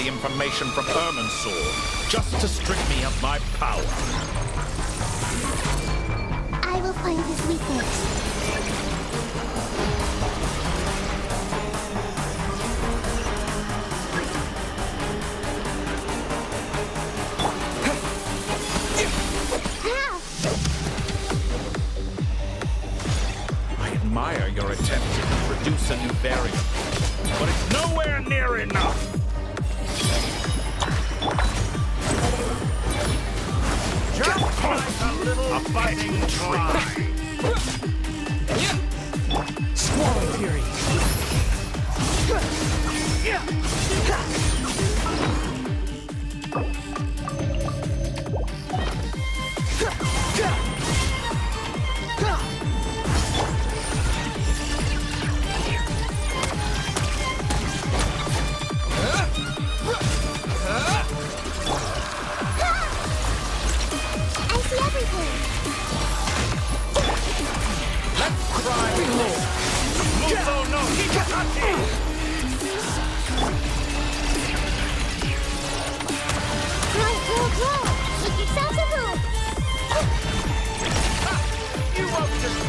the information from Irminsul, just to strip me of my power. I will find his weakness. I admire your attempt to produce a new variant, but it's nowhere near enough. Just like a little fighting try. Squall Fury.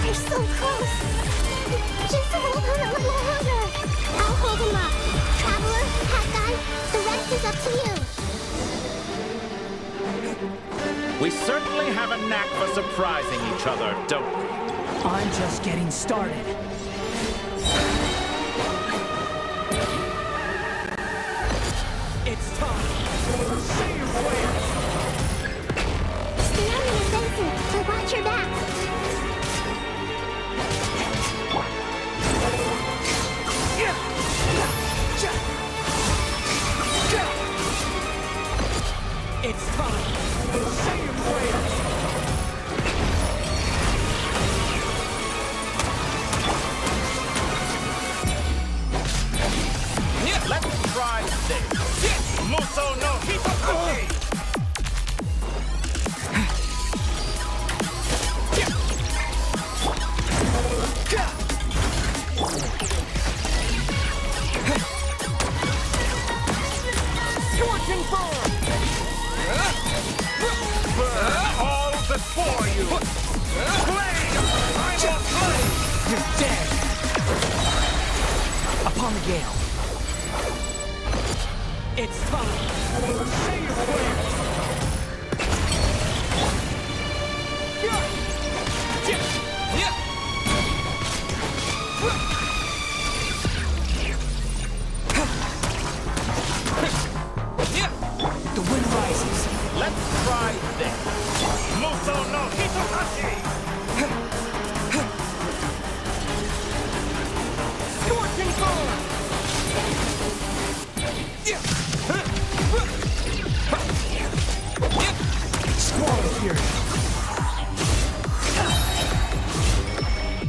You're so close. Just hold on a little longer. I'll hold him up. Traveler, Hat Guy, the rest is up to you. We certainly have a knack for surprising each other, don't we? I'm just getting started. It's time. Say your prayers. Stay on the offensive, but watch your back. It's time. Say your prayers. Let's try this. Muso no Hitokashi! Scorching burn! Burn all before you! Blade! I will blade! You're dead! Upon the gale. It's time. Say your prayers. The wind rises. Let's try this. Muso no Hitokashi! Scorching burn! Squall Fury.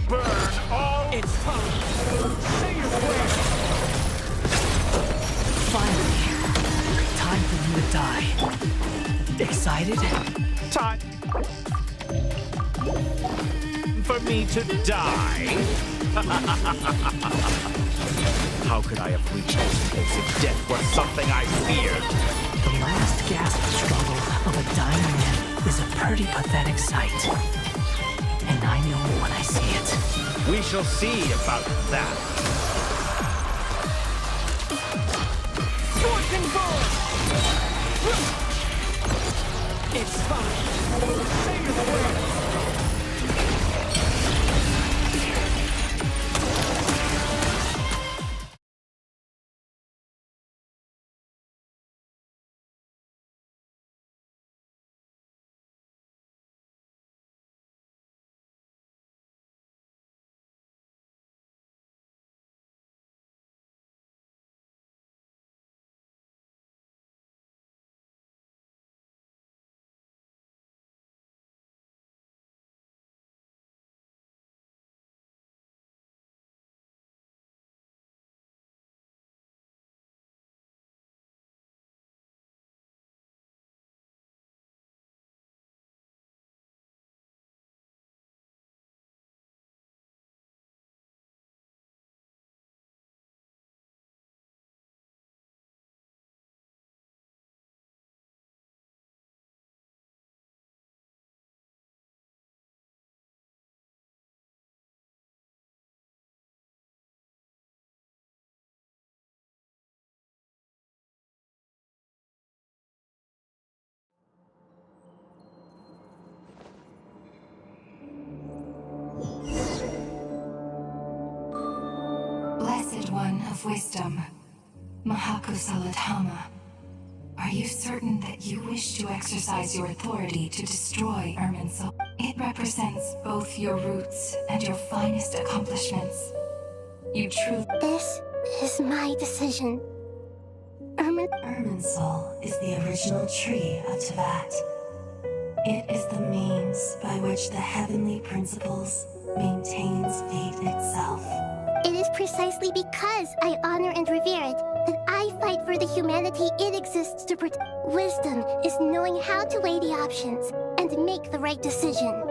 Burn all! It's time. Say your prayers. Finally. Time for you to die. Excited? Time for me to die? How could I have reached this place if death was something I feared? The last gasp struggle of a dying man is a pretty pathetic sight. And I know it when I see it. We shall see about that. Scorching burn! It's fine. Say your prayers. of wisdom, Mahakusalatama. Are you certain that you wish to exercise your authority to destroy Irminsul? It represents both your roots and your finest accomplishments. You truly— This is my decision. Irminsul is the original tree of Tevat. It is the means by which the heavenly principles maintains fate itself. It is precisely because I honor and revere it that I fight for the humanity it exists to protect. Wisdom is knowing how to weigh the options and make the right decision.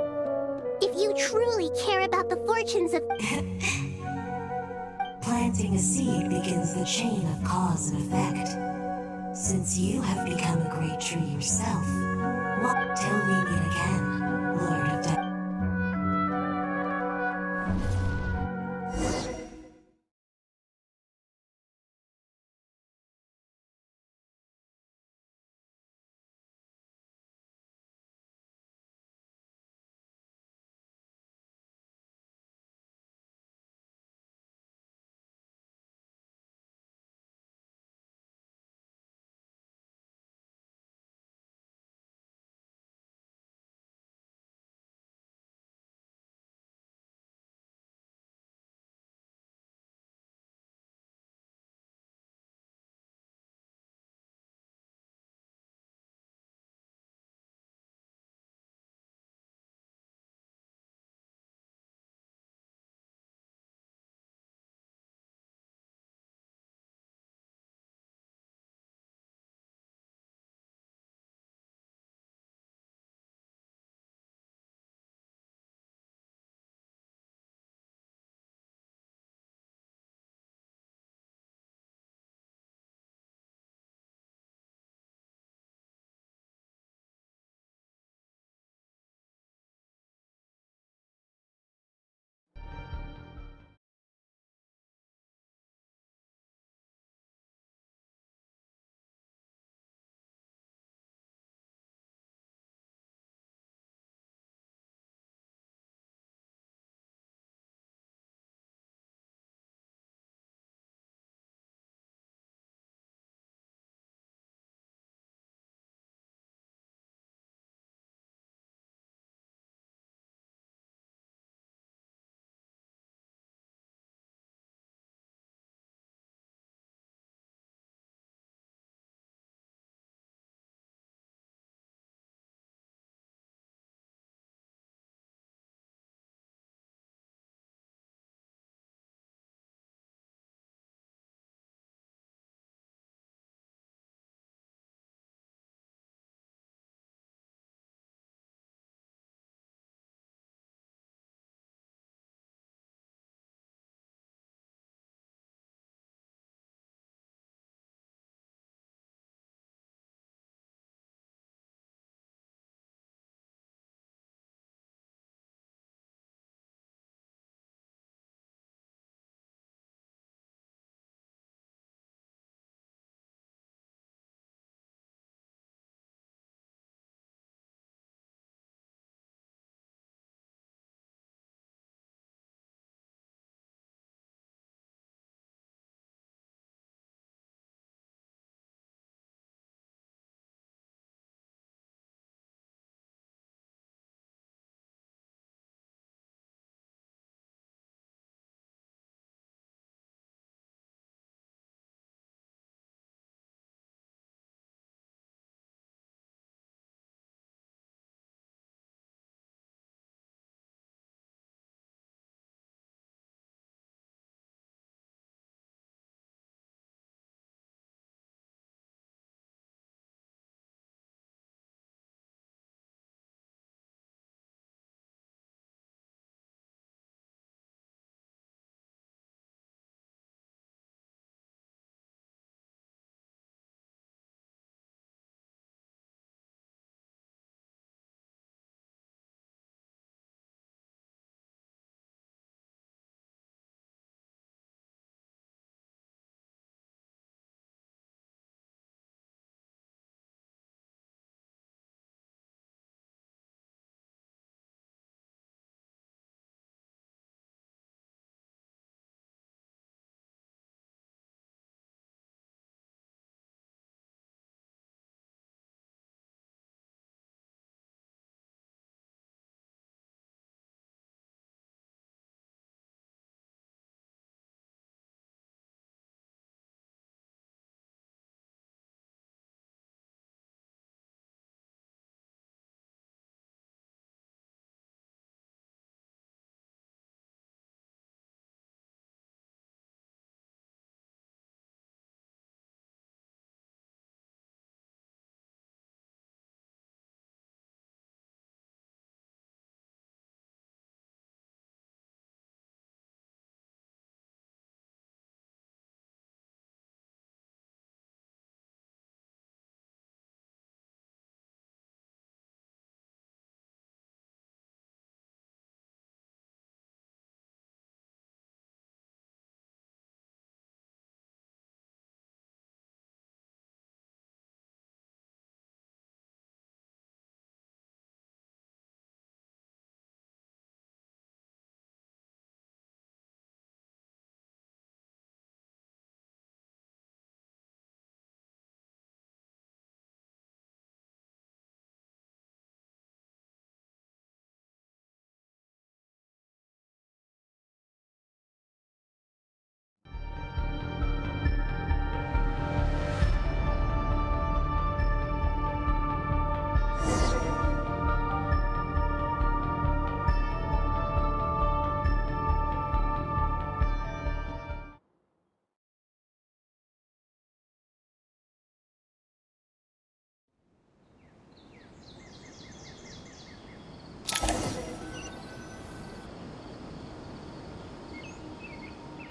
If you truly care about the fortunes of— Planting a seed begins the chain of cause and effect. Since you have become a great tree yourself, what till we meet again, Lord of Death.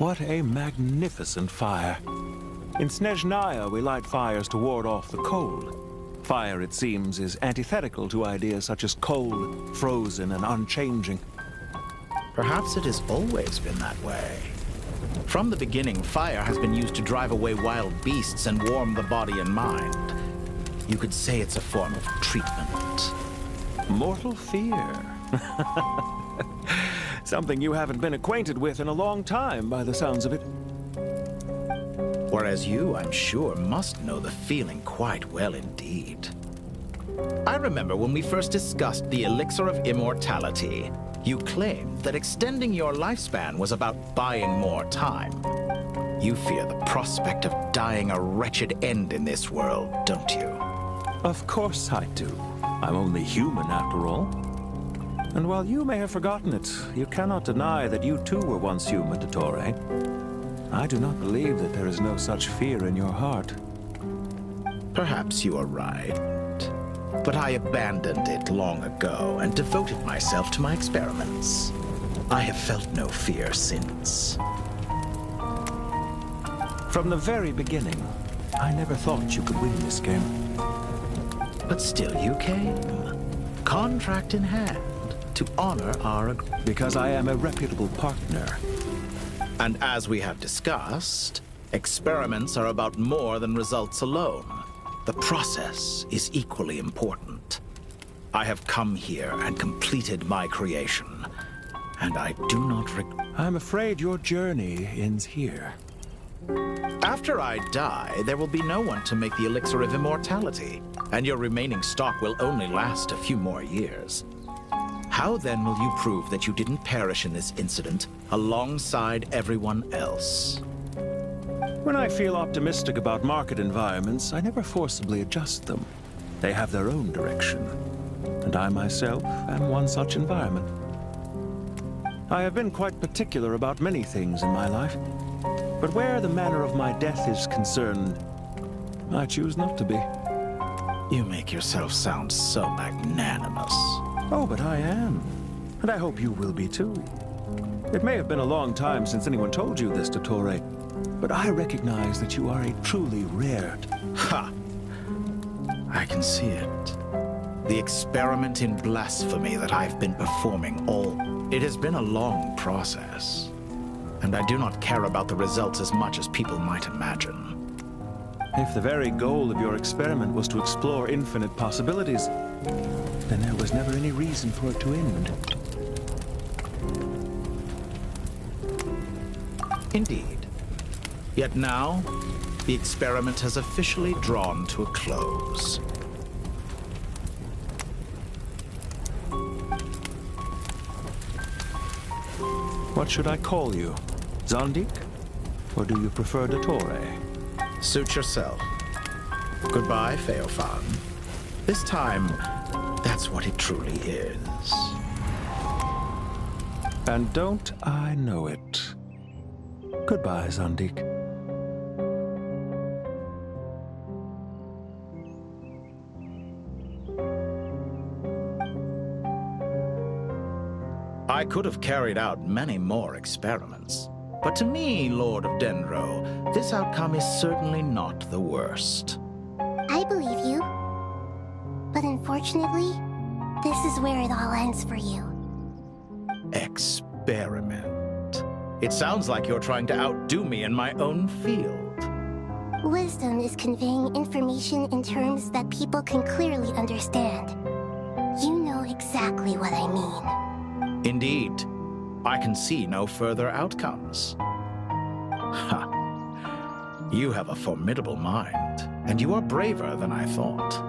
What a magnificent fire. In Snezhnaya, we light fires to ward off the cold. Fire, it seems, is antithetical to ideas such as cold, frozen, and unchanging. Perhaps it has always been that way. From the beginning, fire has been used to drive away wild beasts and warm the body and mind. You could say it's a form of treatment. Mortal fear. Something you haven't been acquainted with in a long time, by the sounds of it. Whereas you, I'm sure, must know the feeling quite well indeed. I remember when we first discussed the elixir of immortality, you claimed that extending your lifespan was about buying more time. You fear the prospect of dying a wretched end in this world, don't you? Of course I do. I'm only human, after all. And while you may have forgotten it, you cannot deny that you too were once human, Dottore. I do not believe that there is no such fear in your heart. Perhaps you are right. But I abandoned it long ago and devoted myself to my experiments. I have felt no fear since. From the very beginning, I never thought you could win this game. But still you came, contract in hand, to honor our agreement. Because I am a reputable partner. And as we have discussed, experiments are about more than results alone. The process is equally important. I have come here and completed my creation, and I do not regret. I'm afraid your journey ends here. After I die, there will be no one to make the elixir of immortality, and your remaining stock will only last a few more years. How then will you prove that you didn't perish in this incident alongside everyone else? When I feel optimistic about market environments, I never forcibly adjust them. They have their own direction, and I myself am one such environment. I have been quite particular about many things in my life, but where the manner of my death is concerned, I choose not to be. You make yourself sound so magnanimous. Oh, but I am. And I hope you will be too. It may have been a long time since anyone told you this, Dottore, but I recognize that you are a truly rare... Ha! I can see it. The experiment in blasphemy that I've been performing It has been a long process, and I do not care about the results as much as people might imagine. If the very goal of your experiment was to explore infinite possibilities, then there was never any reason for it to end. Indeed. Yet now, the experiment has officially drawn to a close. What should I call you? Zandik? Or do you prefer Dottore? Suit yourself. Goodbye, Feofan. This time, that's what it truly is. And don't I know it? Goodbye, Zandik. I could have carried out many more experiments, but to me, Lord of Dendro, this outcome is certainly not the worst. I believe you. But unfortunately, this is where it all ends for you. Experiment. It sounds like you're trying to outdo me in my own field. Wisdom is conveying information in terms that people can clearly understand. You know exactly what I mean. Indeed. I can see no further outcomes. Ha! You have a formidable mind, and you are braver than I thought.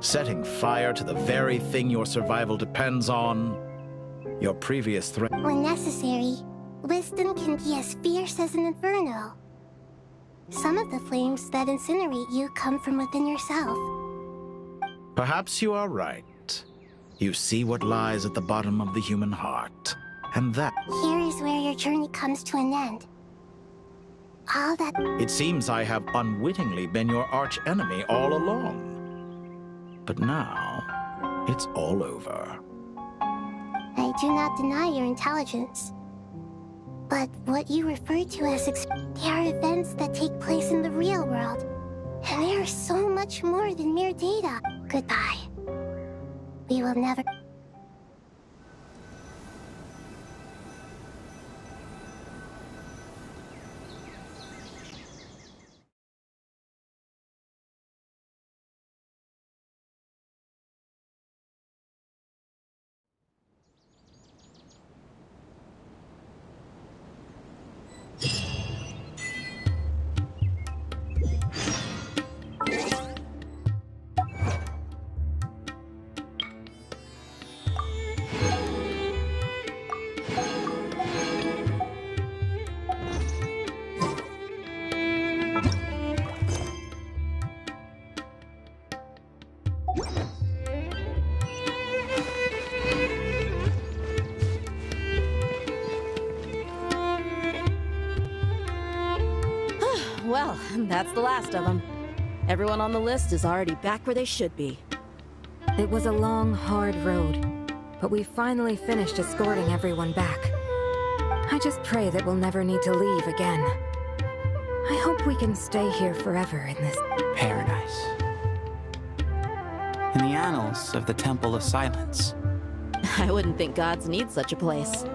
Setting fire to the very thing your survival depends on. Your previous threat. When necessary, wisdom can be as fierce as an inferno. Some of the flames that incinerate you come from within yourself. Perhaps you are right. You see what lies at the bottom of the human heart, and that... Here is where your journey comes to an end. All that... It seems I have unwittingly been your arch-enemy all along. But now, it's all over. I do not deny your intelligence. But what you refer to as they are events that take place in the real world. And they are so much more than mere data. Goodbye. We will never... Well, that's the last of them. Everyone on the list is already back where they should be. It was a long, hard road, but we finally finished escorting everyone back. I just pray that we'll never need to leave again. I hope we can stay here forever in this paradise. In the annals of the Temple of Silence. I wouldn't think gods need such a place.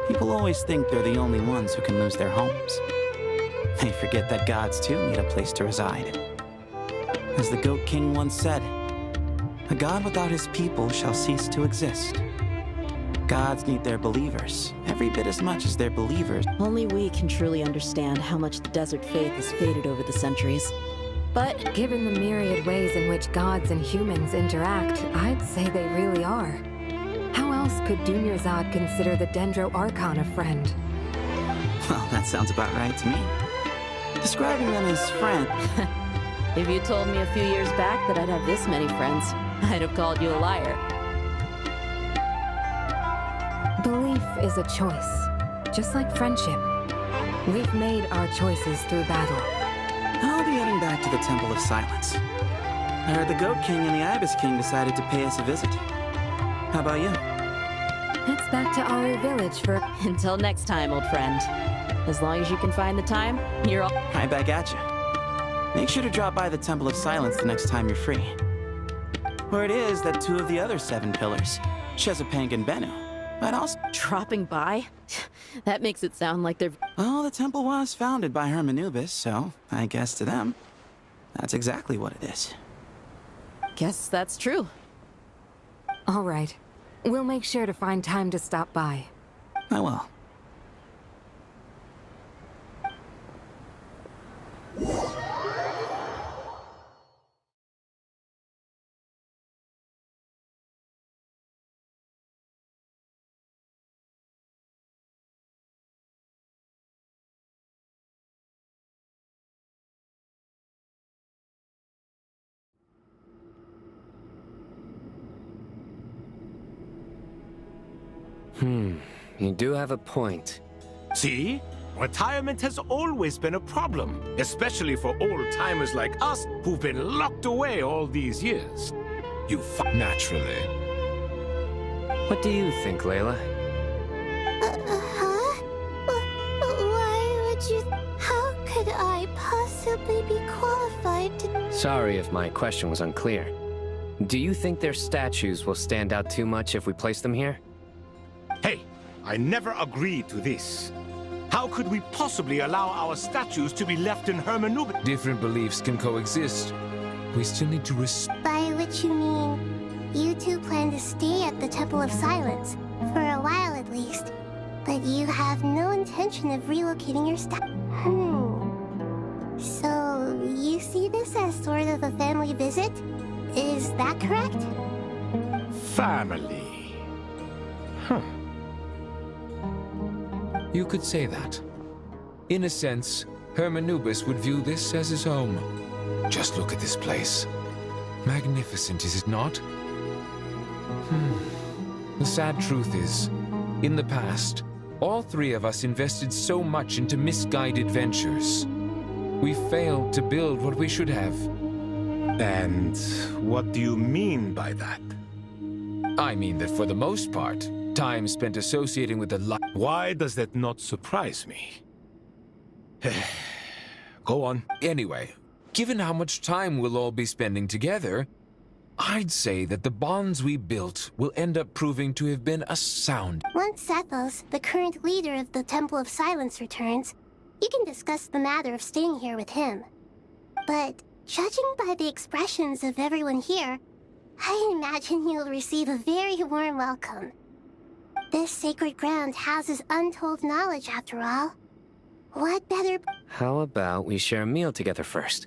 People always think they're the only ones who can lose their homes. They forget that gods too need a place to reside. As the Goat King once said, a god without his people shall cease to exist. Gods need their believers, every bit as much as their believers. Only we can truly understand how much the desert faith has faded over the centuries. But given the myriad ways in which gods and humans interact, I'd say they really are. How else could Dunyarzad consider the Dendro Archon a friend? Well, that sounds about right to me. Describing them as friends. If you told me a few years back that I'd have this many friends, I'd have called you a liar. Belief is a choice, just like friendship. We've made our choices through battle. I'll be heading back to the Temple of Silence. I heard the Goat King and the Ibis King decided to pay us a visit. How about you? It's back to Aru Village for... Until next time, old friend. As long as you can find the time, you're all... Right back at you. Make sure to drop by the Temple of Silence the next time you're free. Where it is that two of the other 7 pillars, Chesapeake and Bennu, might also... Dropping by? That makes it sound like they're... Well, the temple was founded by Hermanubis, so I guess to them, that's exactly what it is. Guess that's true. All right. We'll make sure to find time to stop by. I will. You do have a point. See? Retirement has always been a problem, especially for old-timers like us who've been locked away all these years. Naturally. What do you think, Layla? Huh? Why would you... How could I possibly be qualified to... Sorry if my question was unclear. Do you think their statues will stand out too much if we place them here? Hey, I never agreed to this. How could we possibly allow our statues to be left in Hermanubis? Different beliefs can coexist. We still need to By which you mean, you two plan to stay at the Temple of Silence, for a while at least. But you have no intention of relocating your So, you see this as sort of a family visit? Is that correct? Family. Huh. You could say that. In a sense, Hermanubis would view this as his home. Just look at this place. Magnificent, is it not? The sad truth is, in the past, all 3 of us invested so much into misguided ventures. We failed to build what we should have. And what do you mean by that? I mean that for the most part, Time spent associating with the light. Why does that not surprise me? Go on. Anyway, given how much time we'll all be spending together, I'd say that the bonds we built will end up proving to have been a sound. Once Sethos, the current leader of the Temple of Silence, returns, you can discuss the matter of staying here with him. But judging by the expressions of everyone here, I imagine you'll receive a very warm welcome. This sacred ground houses untold knowledge, after all. What better... How about we share a meal together first?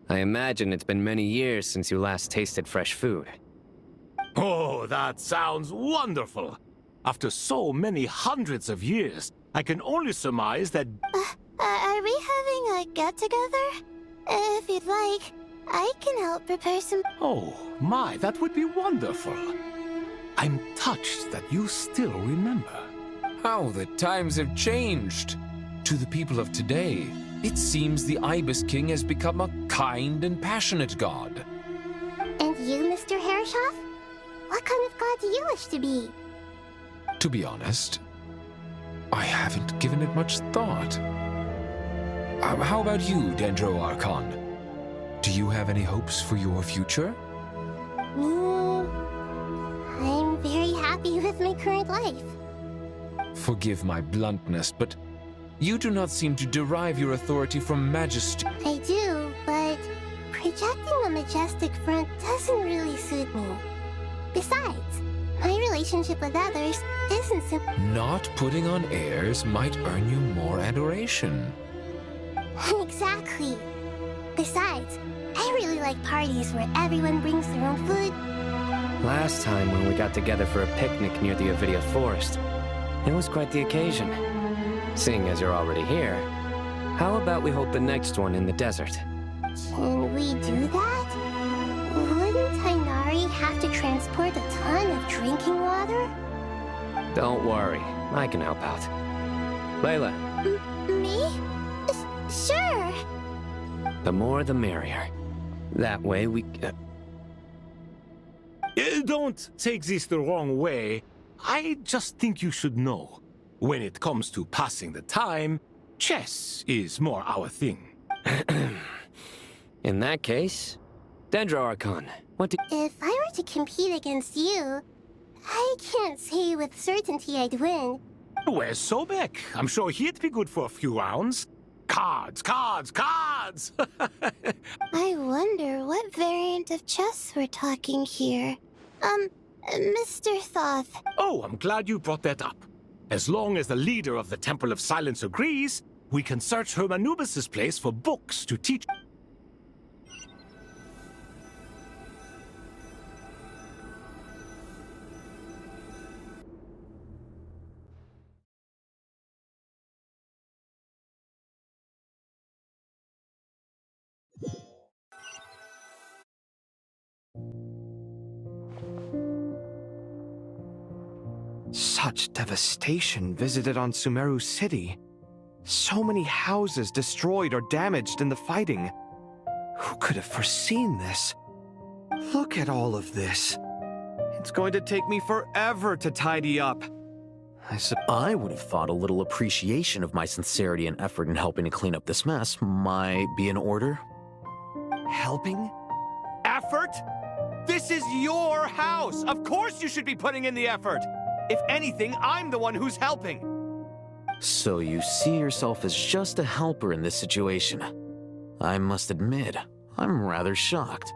I imagine it's been many years since you last tasted fresh food. Oh, that sounds wonderful! After so many hundreds of years, I can only surmise that... Are we having a get-together? If you'd like, I can help prepare some... Oh, my, that would be wonderful. I'm touched that you still remember. How the times have changed. To the people of today, it seems the Ibis King has become a kind and passionate god. And you, Mr. Herreshoff? What kind of god do you wish to be? To be honest, I haven't given it much thought. How about you, Dendro Archon? Do you have any hopes for your future? I'm very happy with my current life. Forgive my bluntness, but you do not seem to derive your authority from majesty. I do, but projecting a majestic front doesn't really suit me. Besides, my relationship with others isn't simple. Not putting on airs might earn you more adoration. Exactly. Besides, I really like parties where everyone brings their own food. Last time when we got together for a picnic near the Avidia Forest, it was quite the occasion. Seeing as you're already here, how about we hold the next one in the desert? Can we do that? Wouldn't Tainari have to transport a ton of drinking water? Don't worry, I can help out. Layla. Me? Sure. The more the merrier. That way we... Don't take this the wrong way. I just think you should know. When it comes to passing the time, chess is more our thing. In that case, Dendro Archon, what do... If I were to compete against you, I can't say with certainty I'd win. Where's Sobek? I'm sure he'd be good for a few rounds. Cards, cards, cards! I wonder what variant of chess we're talking here. Mr. Thoth. Oh, I'm glad you brought that up. As long as the leader of the Temple of Silence agrees, we can search Hermanubis' place for books to teach... Such devastation visited on Sumeru City. So many houses destroyed or damaged in the fighting. Who could have foreseen this? Look at all of this. It's going to take me forever to tidy up. I would have thought a little appreciation of my sincerity and effort in helping to clean up this mess might be in order. Helping? Effort? This is your house! Of course you should be putting in the effort! If anything, I'm the one who's helping. So you see yourself as just a helper in this situation. I must admit, I'm rather shocked.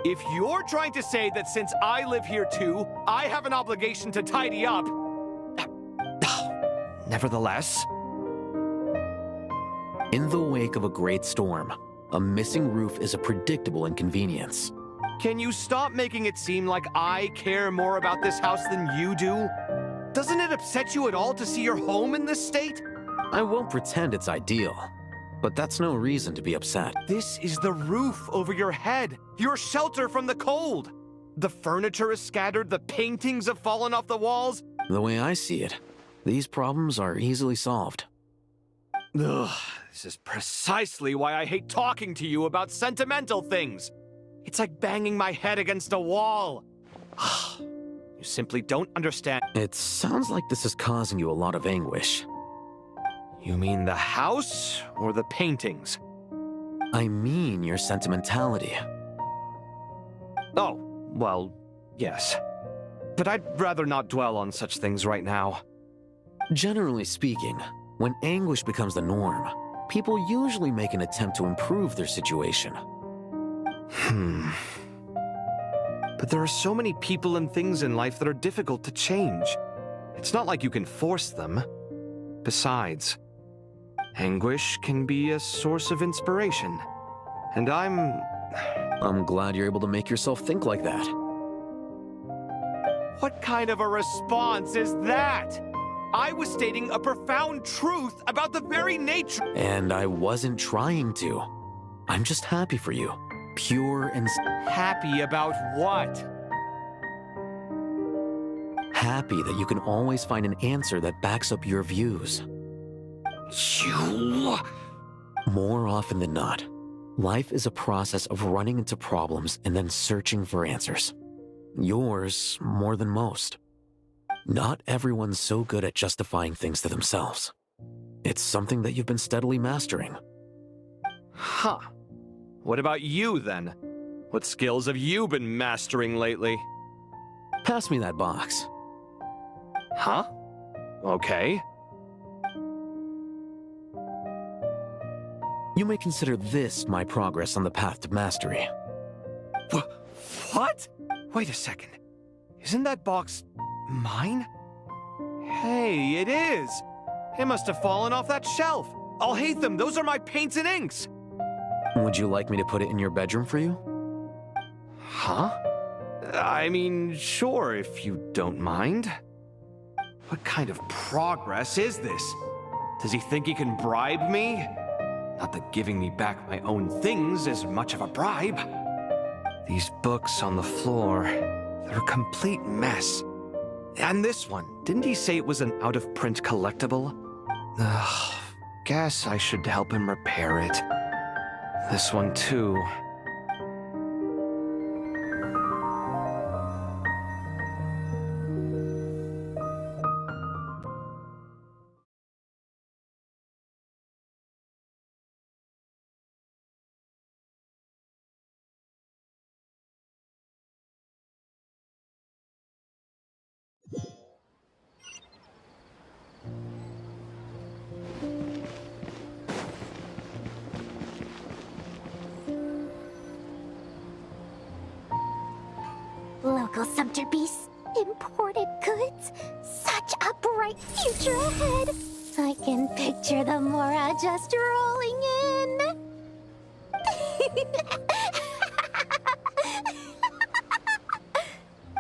If you're trying to say that since I live here too, I have an obligation to tidy up... Nevertheless... In the wake of a great storm, a missing roof is a predictable inconvenience. Can you stop making it seem like I care more about this house than you do? Doesn't it upset you at all to see your home in this state? I won't pretend it's ideal, but that's no reason to be upset. This is the roof over your head, your shelter from the cold. The furniture is scattered, the paintings have fallen off the walls. The way I see it, these problems are easily solved. Ugh, this is precisely why I hate talking to you about sentimental things. It's like banging my head against a wall. You simply don't understand. It sounds like this is causing you a lot of anguish. You mean the house or the paintings? I mean your sentimentality. Oh, well, yes. But I'd rather not dwell on such things right now. Generally speaking, when anguish becomes the norm, people usually make an attempt to improve their situation. But there are so many people and things in life that are difficult to change. It's not like you can force them. Besides, anguish can be a source of inspiration. And I'm glad you're able to make yourself think like that. What kind of a response is that? I was stating a profound truth about the very nature— And I wasn't trying to. I'm just happy for you. Pure and— Happy about what? Happy that you can always find an answer that backs up your views. You— More often than not, life is a process of running into problems and then searching for answers. Yours more than most. Not everyone's so good at justifying things to themselves. It's something that you've been steadily mastering. Huh. What about you, then? What skills have you been mastering lately? Pass me that box. Huh? Okay. You may consider this my progress on the path to mastery. What? Wait a second. Isn't that box mine? Hey, it is! It must have fallen off that shelf. I'll hate them. Those are my paints and inks. Would you like me to put it in your bedroom for you? Huh? I mean, sure, if you don't mind. What kind of progress is this? Does he think he can bribe me? Not that giving me back my own things is much of a bribe. These books on the floor, they're a complete mess. And this one, didn't he say it was an out-of-print collectible? Ugh, guess I should help him repair it. This one too. Local sumpter beasts, imported goods, such a bright future ahead. I can picture the Mora just rolling in.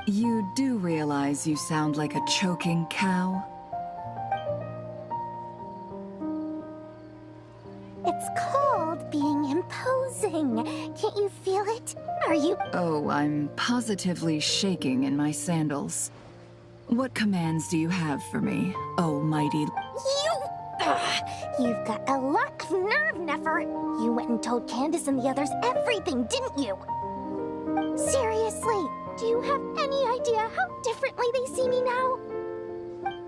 You do realize you sound like a choking cow? It's called being imposing. Can't you feel it? Are you— Oh, I'm positively shaking in my sandals. What commands do you have for me, oh mighty— You've got a lot of nerve, Nefer. You went and told Candace and the others everything, didn't you? Seriously, do you have any idea how differently they see me now?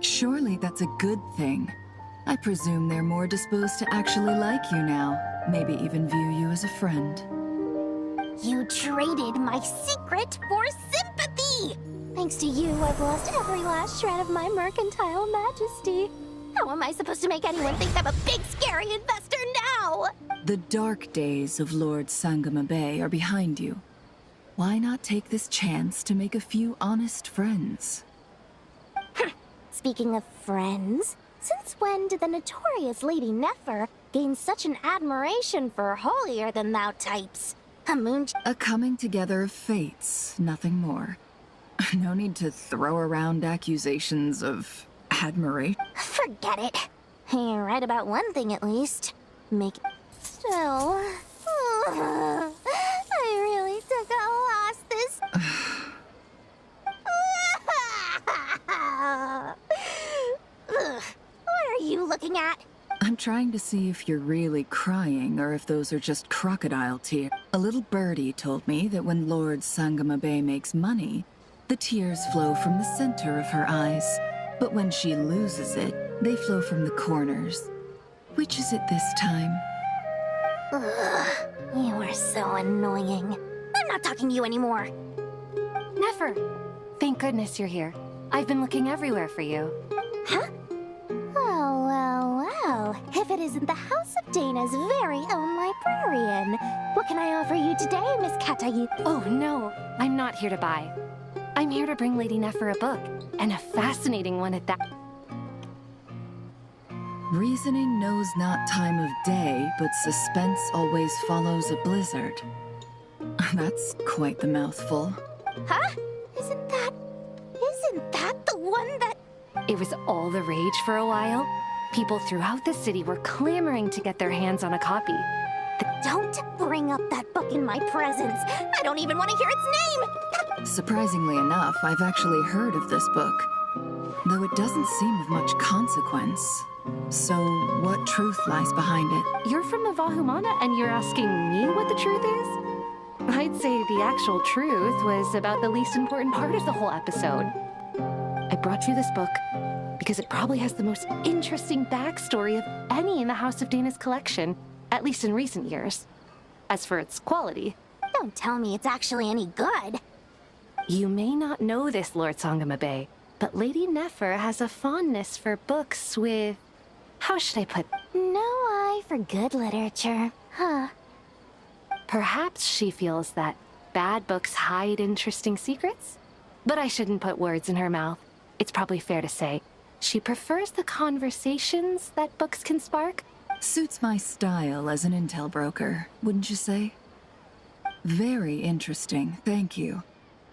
Surely that's a good thing. I presume they're more disposed to actually like you now. Maybe even view you as a friend. You traded my secret for sympathy! Thanks to you, I've lost every last shred of my mercantile majesty. How am I supposed to make anyone think I'm a big, scary investor now? The dark days of Lord Sangama Bay are behind you. Why not take this chance to make a few honest friends? Speaking of friends, since when did the notorious Lady Nefer gain such an admiration for holier-than-thou types? A coming together of fates, nothing more. No need to throw around accusations of admiration. Forget it. You're right about one thing at least. Still, I really took a loss this— What are you looking at? I'm trying to see if you're really crying or if those are just crocodile tears. A little birdie told me that when Lord Sangama Bay makes money, The tears flow from the center of her eyes, but when she loses it, they flow from the corners. Which is it this time? Ugh, you are so annoying. I'm not talking to you anymore. Nefer! Thank goodness you're here. I've been looking everywhere for you. Huh? Well. If it isn't the House of Dana's very own librarian. What can I offer you today, Miss Katayi? Oh, no. I'm not here to buy. I'm here to bring Lady Nefer a book, and a fascinating one at that. Reasoning knows not time of day, but suspense always follows a blizzard. That's quite the mouthful. Huh? Isn't that the one that... It was all the rage for a while. People throughout the city were clamoring to get their hands on a copy. Don't bring up that book in my presence. I don't even want to hear its name. Surprisingly enough, I've actually heard of this book, though it doesn't seem of much consequence. So, what truth lies behind it? You're from the Vahumana and you're asking me what the truth is? I'd say the actual truth was about the least important part of the whole episode. I brought you this book because it probably has the most interesting backstory of any in the House of Dana's collection, at least in recent years. As for its quality... Don't tell me it's actually any good. You may not know this, Lord Sangamabe, but Lady Nefer has a fondness for books with... How should I put... No eye for good literature, huh? Perhaps she feels that bad books hide interesting secrets? But I shouldn't put words in her mouth. It's probably fair to say she prefers the conversations that books can spark. Suits my style as an intel broker, wouldn't you say? Very interesting, thank you.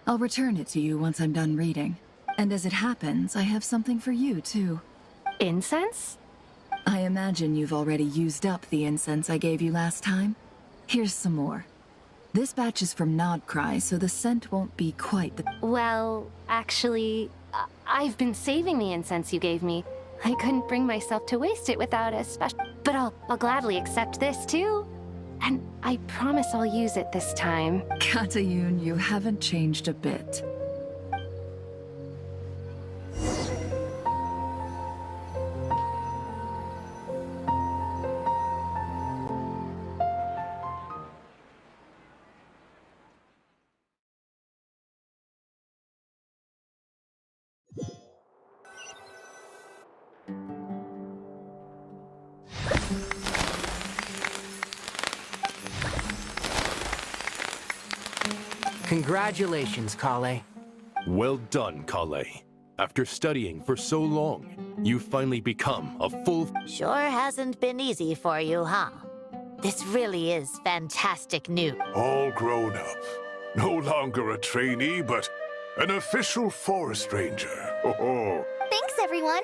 I'll return it to you once I'm done reading. And as it happens, I have something for you, too. Incense? I imagine you've already used up the incense I gave you last time. Here's some more. This batch is from Nodcry, so the scent won't be quite the... Well, actually, I've been saving the incense you gave me. I couldn't bring myself to waste it without a special... But I'll gladly accept this, too. And I promise I'll use it this time. Katayun, you haven't changed a bit. Congratulations, Kale. Well done, Kale. After studying for so long, you've finally become a full... Sure hasn't been easy for you, huh? This really is fantastic news. All grown up. No longer a trainee, but an official forest ranger. Oh. Thanks, everyone.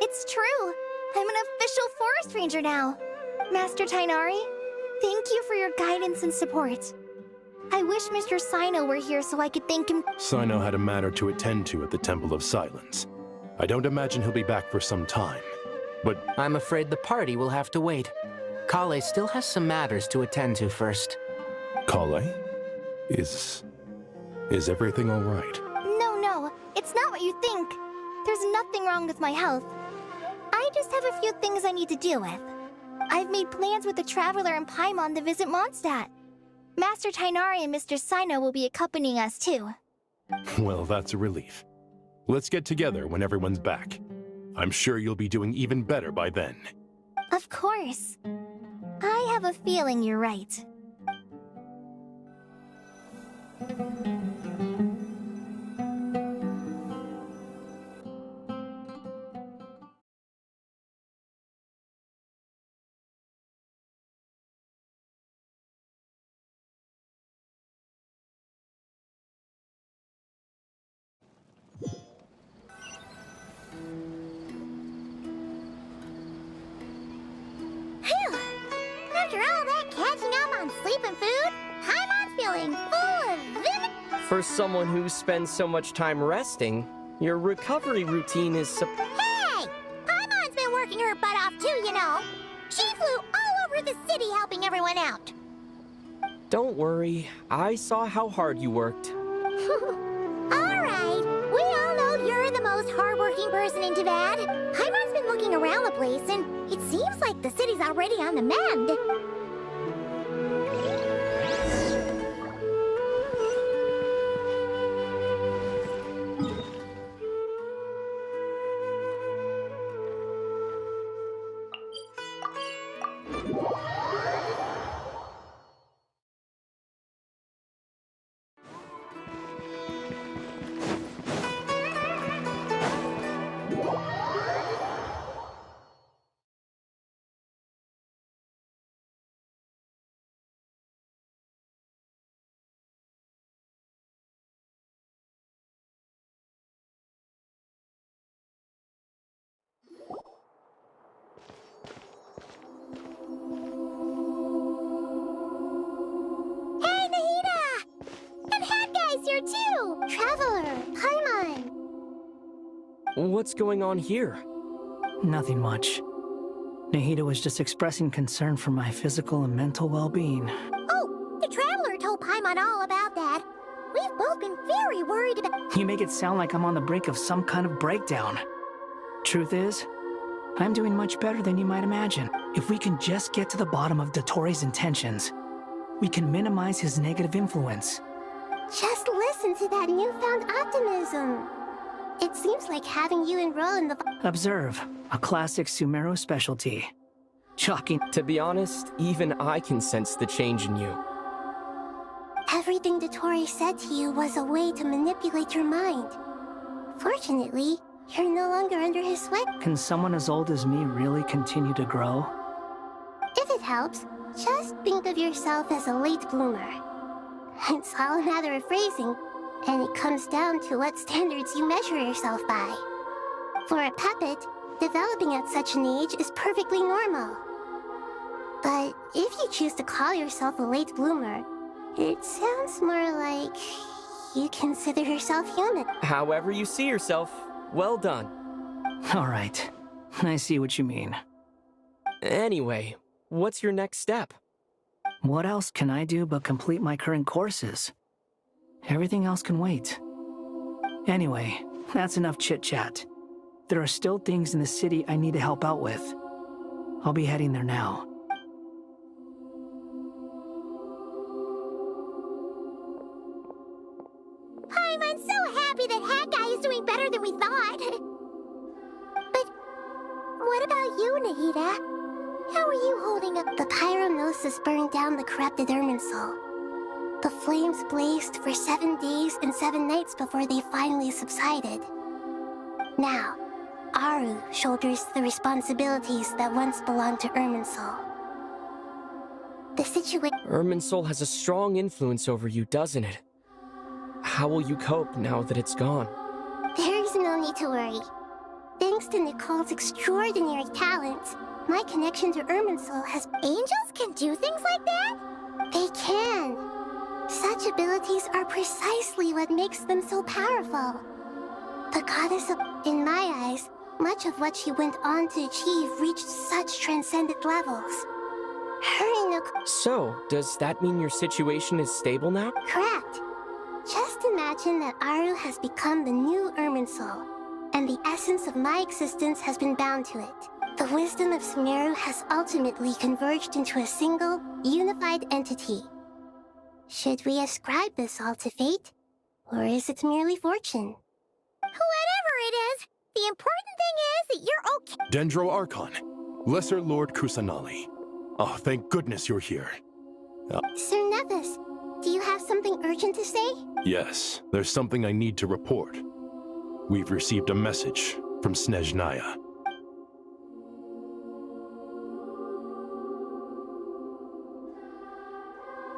It's true. I'm an official forest ranger now. Master Tainari, thank you for your guidance and support. I wish Mr. Sino were here so I could thank him. Sino had a matter to attend to at the Temple of Silence. I don't imagine he'll be back for some time, but... I'm afraid the party will have to wait. Kale still has some matters to attend to first. Kale? Is everything all right? No, it's not what you think. There's nothing wrong with my health. I just have a few things I need to deal with. I've made plans with the Traveler and Paimon to visit Mondstadt. Master Tainari and Mr. Sino will be accompanying us too. Well, that's a relief. Let's get together when everyone's back. I'm sure you'll be doing even better by then. Of course. I have a feeling you're right. After all that catching up on sleep and food, Paimon's feeling full of vim. For someone who spends so much time resting, your recovery routine is Hey! Paimon's been working her butt off too, you know. She flew all over the city helping everyone out. Don't worry, I saw how hard you worked. Alright. most hardworking person in Tavad. Paimon's been looking around the place, and it seems like the city's already on the mend. Too! Traveler, Paimon! What's going on here? Nothing much. Nahida was just expressing concern for my physical and mental well-being. Oh, the Traveler told Paimon all about that. We've both been very worried about— You make it sound like I'm on the brink of some kind of breakdown. Truth is, I'm doing much better than you might imagine. If we can just get to the bottom of Dottore's intentions, we can minimize his negative influence. Just listen to that newfound optimism. It seems like having you enroll in the— Observe, a classic Sumeru specialty. Shocking. To be honest, even I can sense the change in you. Everything Dottore said to you was a way to manipulate your mind. Fortunately, you're no longer under his sway. Can someone as old as me really continue to grow? If it helps, just think of yourself as a late bloomer. It's all a matter of phrasing, and it comes down to what standards you measure yourself by. For a puppet, developing at such an age is perfectly normal. But if you choose to call yourself a late bloomer, it sounds more like you consider yourself human. However you see yourself, well done. All right, I see what you mean. Anyway, what's your next step? What else can I do but complete my current courses? Everything else can wait. Anyway, that's enough chit-chat. There are still things in the city I need to help out with. I'll be heading there now. I'm so happy that Hat Guy is doing better than we thought. But what about you, Nahida? How are you holding up? The pyronosis burned down the corrupted Irminsul. The flames blazed for 7 days and 7 nights before they finally subsided. Now, Aru shoulders the responsibilities that once belonged to Irminsul. The situation— Irminsul has a strong influence over you, doesn't it? How will you cope now that it's gone? There's no need to worry. Thanks to Nicole's extraordinary talents, my connection to Irminsul has— Angels can do things like that? They can. Such abilities are precisely what makes them so powerful. The goddess of— In my eyes, much of what she went on to achieve reached such transcendent levels. Her and Nicole— So, does that mean your situation is stable now? Correct. Just imagine that Aru has become the new Irminsul, and the essence of my existence has been bound to it. The wisdom of Sumeru has ultimately converged into a single, unified entity. Should we ascribe this all to fate, or is it merely fortune? Whatever it is, the important thing is that you're okay. Dendro Archon, Lesser Lord Kusanali. Oh, thank goodness you're here. Sir Nevis, do you have something urgent to say? Yes, there's something I need to report. We've received a message from Snezhnaya.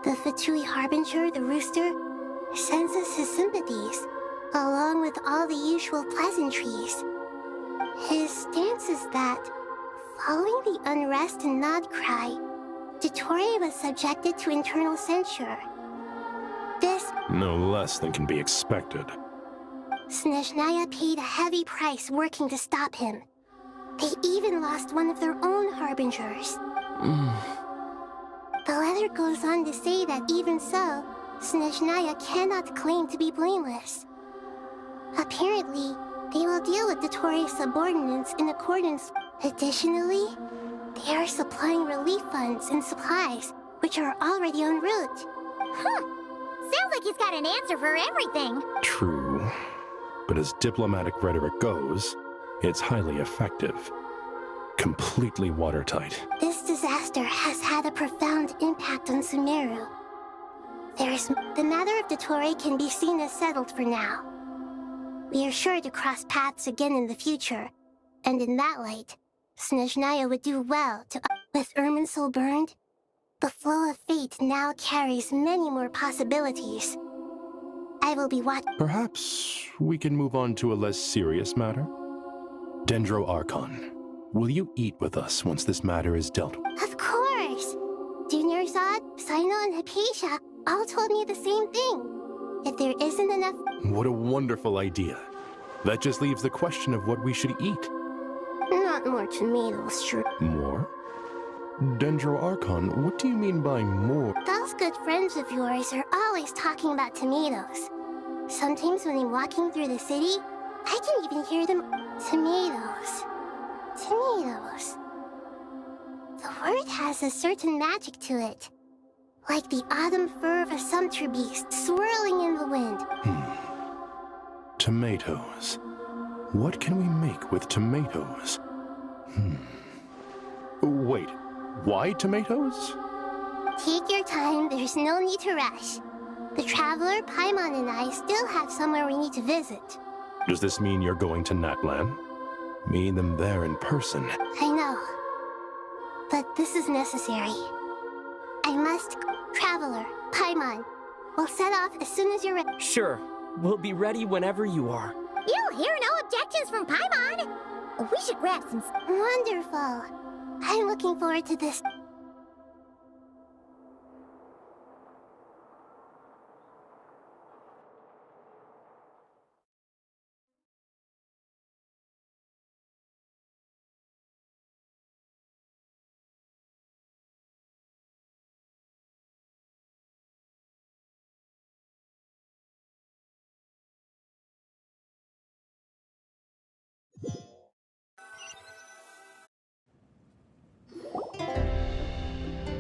The Fatui Harbinger, the Rooster, sends us his sympathies, along with all the usual pleasantries. His stance is that, following the unrest and Nod Cry, Dottore was subjected to internal censure. This— No less than can be expected. Snezhnaya paid a heavy price working to stop him. They even lost one of their own Harbingers. The letter goes on to say that even so, Snezhnaya cannot claim to be blameless. Apparently, They will deal with Dottore subordinates in accordance. Additionally, they are supplying relief funds and supplies, which are already en route. Sounds like he's got an answer for everything. True. But as diplomatic rhetoric goes, it's highly effective. Completely watertight. This disaster has had a profound impact on Sumeru. The matter of Dottore can be seen as settled for now. We are sure to cross paths again in the future, and in that light, Snezhnaya would do well to... With Irminsul burned, the flow of fate now carries many more possibilities. I will be watching. Perhaps we can move on to a less serious matter? Dendro Archon, will you eat with us once this matter is dealt with? Of course! Junior Zod, Sino, and Hypatia all told me the same thing. If there isn't enough... What a wonderful idea. That just leaves the question of what we should eat. Not more tomatoes, sure. More? Dendro Archon, what do you mean by more? Those good friends of yours are always talking about tomatoes. Sometimes when I'm walking through the city, I can even hear them... Tomatoes. Tomatoes. The word has a certain magic to it. Like the autumn fur of a sumpter beast swirling in the wind. Tomatoes. What can we make with tomatoes? Wait, why tomatoes? Take your time, there's no need to rush. The traveler, Paimon, and I still have somewhere we need to visit. Does this mean you're going to Natlan? Meet them there in person. I know. But this is necessary. I must... Traveler, Paimon, we'll set off as soon as you're ready. Sure. We'll be ready whenever you are. You'll hear no objections from Paimon. We should grab some... Wonderful. I'm looking forward to this.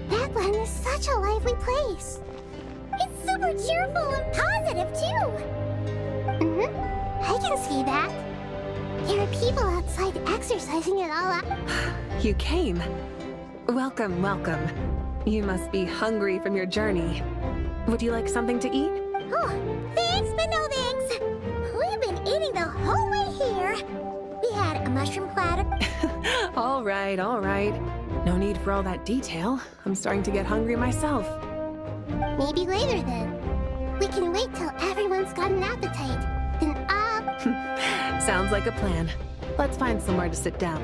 Natlan is such a lively place. It's super cheerful and positive, too. I can see that. There are people outside exercising it all out. You came. Welcome, welcome. You must be hungry from your journey. Would you like something to eat? Oh, thanks, but no thanks. We've been eating the whole way here. We had a mushroom platter. All right, all right. No need for all that detail. I'm starting to get hungry myself. Maybe later then. We can wait till everyone's got an appetite. Then I'll... Sounds like a plan. Let's find somewhere to sit down.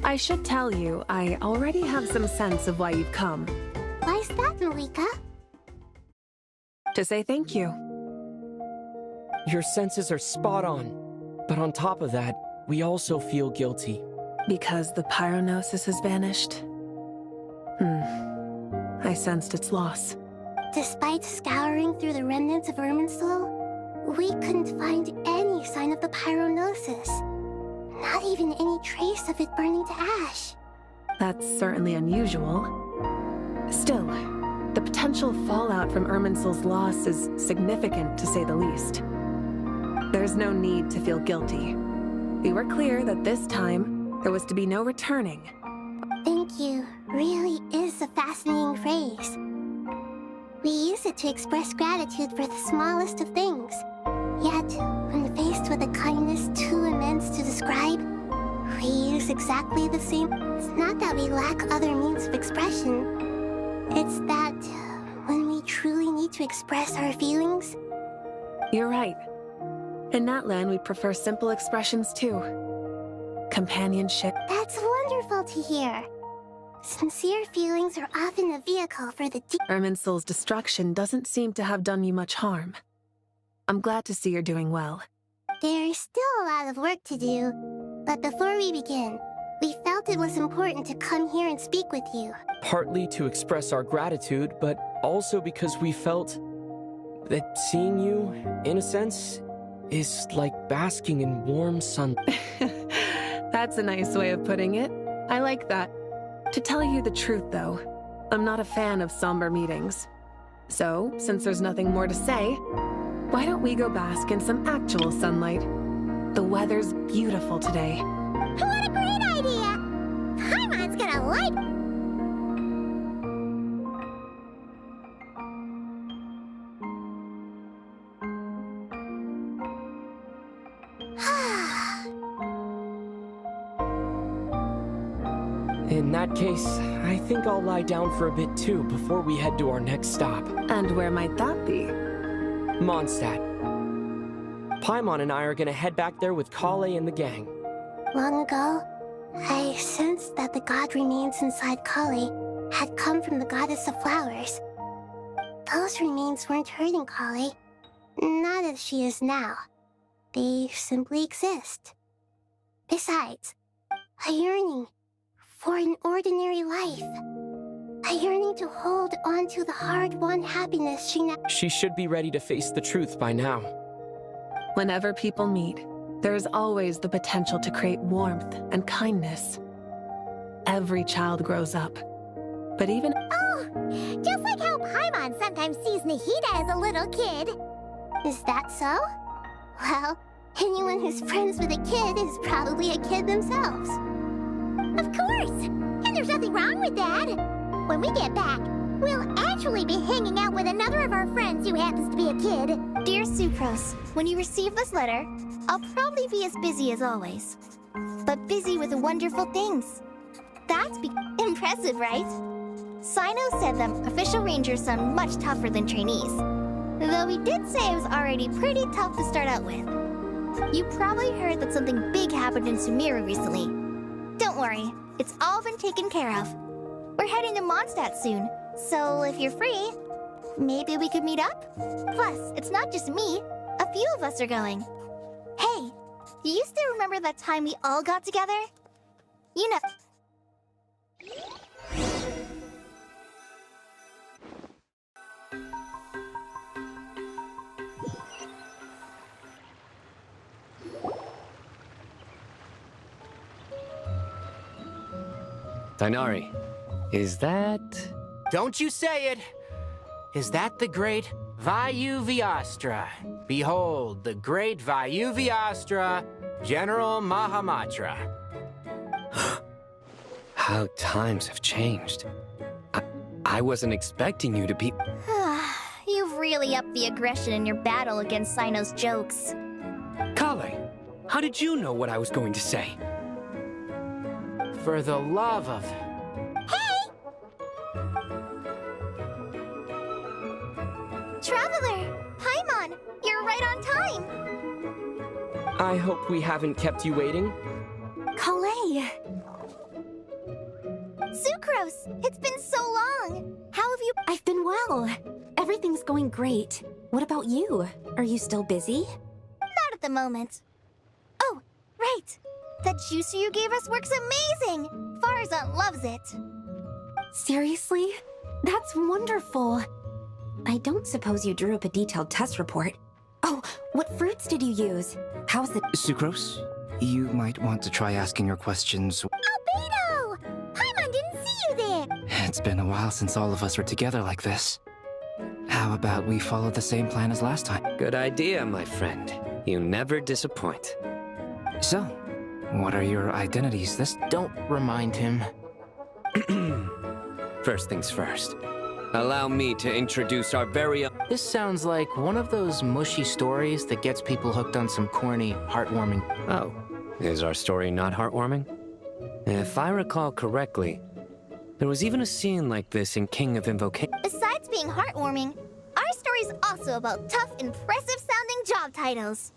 I should tell you, I already have some sense of why you've come. Why's that, Malika? To say thank you. Your senses are spot on. But on top of that, we also feel guilty. Because the pyronosis has vanished? I sensed its loss. Despite scouring through the remnants of Irminsul, we couldn't find any sign of the pyronosis. Not even any trace of it burning to ash. That's certainly unusual. Still, the potential fallout from Irminsul's loss is significant, to say the least. There's no need to feel guilty. We were clear that this time, there was to be no returning. Thank you really is a fascinating phrase. We use it to express gratitude for the smallest of things. Yet, when faced with a kindness too immense to describe, we use exactly the same. It's not that we lack other means of expression. It's that when we truly need to express our feelings... You're right. In Natlan, we prefer simple expressions too. Companionship. That's wonderful to hear. Sincere feelings are often a vehicle for the Irminsul's destruction doesn't seem to have done you much harm. I'm glad to see you're doing well. There's still a lot of work to do, but before we begin, we felt felt it was important to come here and speak with you. Partly to express our gratitude, but also because we felt that seeing you, in a sense, is like basking in warm sun. That's a nice way of putting it. I like that. To tell you the truth, though, I'm not a fan of somber meetings. So, since there's nothing more to say, why don't we go bask in some actual sunlight? The weather's beautiful today. What a great idea! Paimon's gonna like... In that case, I think I'll lie down for a bit too before we head to our next stop. And where might that be? Mondstadt. Paimon and I are gonna head back there with Kale and the gang. Long ago, I sensed that the god remains inside Kale had come from the goddess of flowers. Those remains weren't hurting Kale, not as she is now. They simply exist. Besides, a yearning for an ordinary life. A yearning to hold on to the hard-won happiness she now... She should be ready to face the truth by now. Whenever people meet, there is always the potential to create warmth and kindness. Every child grows up. But even... Oh, just like how Paimon sometimes sees Nahida as a little kid. Is that so? Well, anyone who's friends with a kid is probably a kid themselves. Of course! And there's nothing wrong with that. When we get back, we'll actually be hanging out with another of our friends who happens to be a kid. Dear Sucrose, when you receive this letter, I'll probably be as busy as always. But busy with wonderful things. That's impressive, right? Sino said that official rangers sound much tougher than trainees. Though he did say it was already pretty tough to start out with. You probably heard that something big happened in Sumeru recently. Don't worry, it's all been taken care of. We're heading to Mondstadt soon, so if you're free, maybe we could meet up? Plus, it's not just me. A few of us are going. Hey, do you still remember that time we all got together? You know... Tainari, is that... Don't you say it! Is that the great Vayu-Vyastra? Behold, the great Vayu-Vyastra, General Mahamatra. How times have changed. I wasn't expecting you to be... You've really upped the aggression in your battle against Sino's jokes. Kale, how did you know what I was going to say? For the love of... Hey! Traveler! Paimon! You're right on time! I hope we haven't kept you waiting. Kale! Sucrose! It's been so long! How have you... I've been well. Everything's going great. What about you? Are you still busy? Not at the moment. Oh, right! That juicer you gave us works amazing! Farzan loves it! Seriously? That's wonderful. I don't suppose you drew up a detailed test report. Oh, what fruits did you use? How's it? Sucrose, you might want to try asking your questions. Albedo! Paimon didn't see you there! It's been a while since all of us were together like this. How about we follow the same plan as last time? Good idea, my friend. You never disappoint. So, what are your identities this? Don't remind him. First things first. Allow me to introduce our very own... This sounds like one of those mushy stories that gets people hooked on some corny, heartwarming... Oh, is our story not heartwarming? If I recall correctly, there was even a scene like this in King of Invocation. Besides being heartwarming, our story's also about tough, impressive-sounding job titles.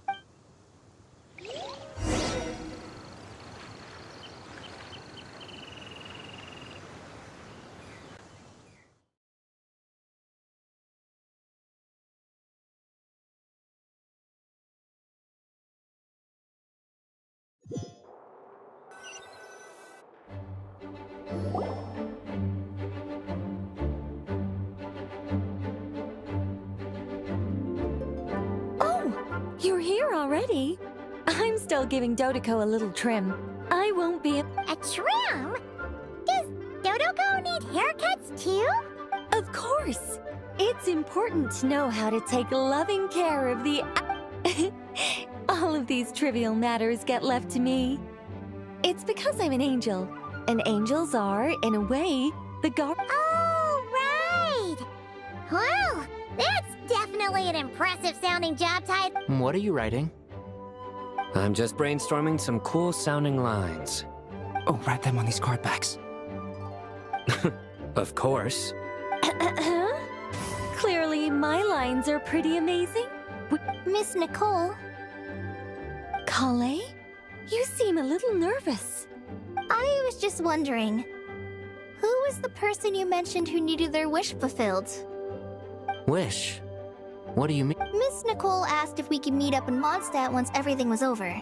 You're here already? I'm still giving Dodoko a little trim. I won't be A trim? Does Dodoko need haircuts too? Of course! It's important to know how to take loving care of the... All of these trivial matters get left to me. It's because I'm an angel, and angels are, in a way, the guard... Oh, right! Well, that's definitely an impressive sounding job title. What are you writing? I'm just brainstorming some cool sounding lines. Oh, write them on these card backs. Of course. Clearly, my lines are pretty amazing. Miss Nicole, Kale? You seem a little nervous. I was just wondering, who was the person you mentioned who needed their wish fulfilled? Wish? What do you mean? Miss Nicole asked if we could meet up in Mondstadt once everything was over.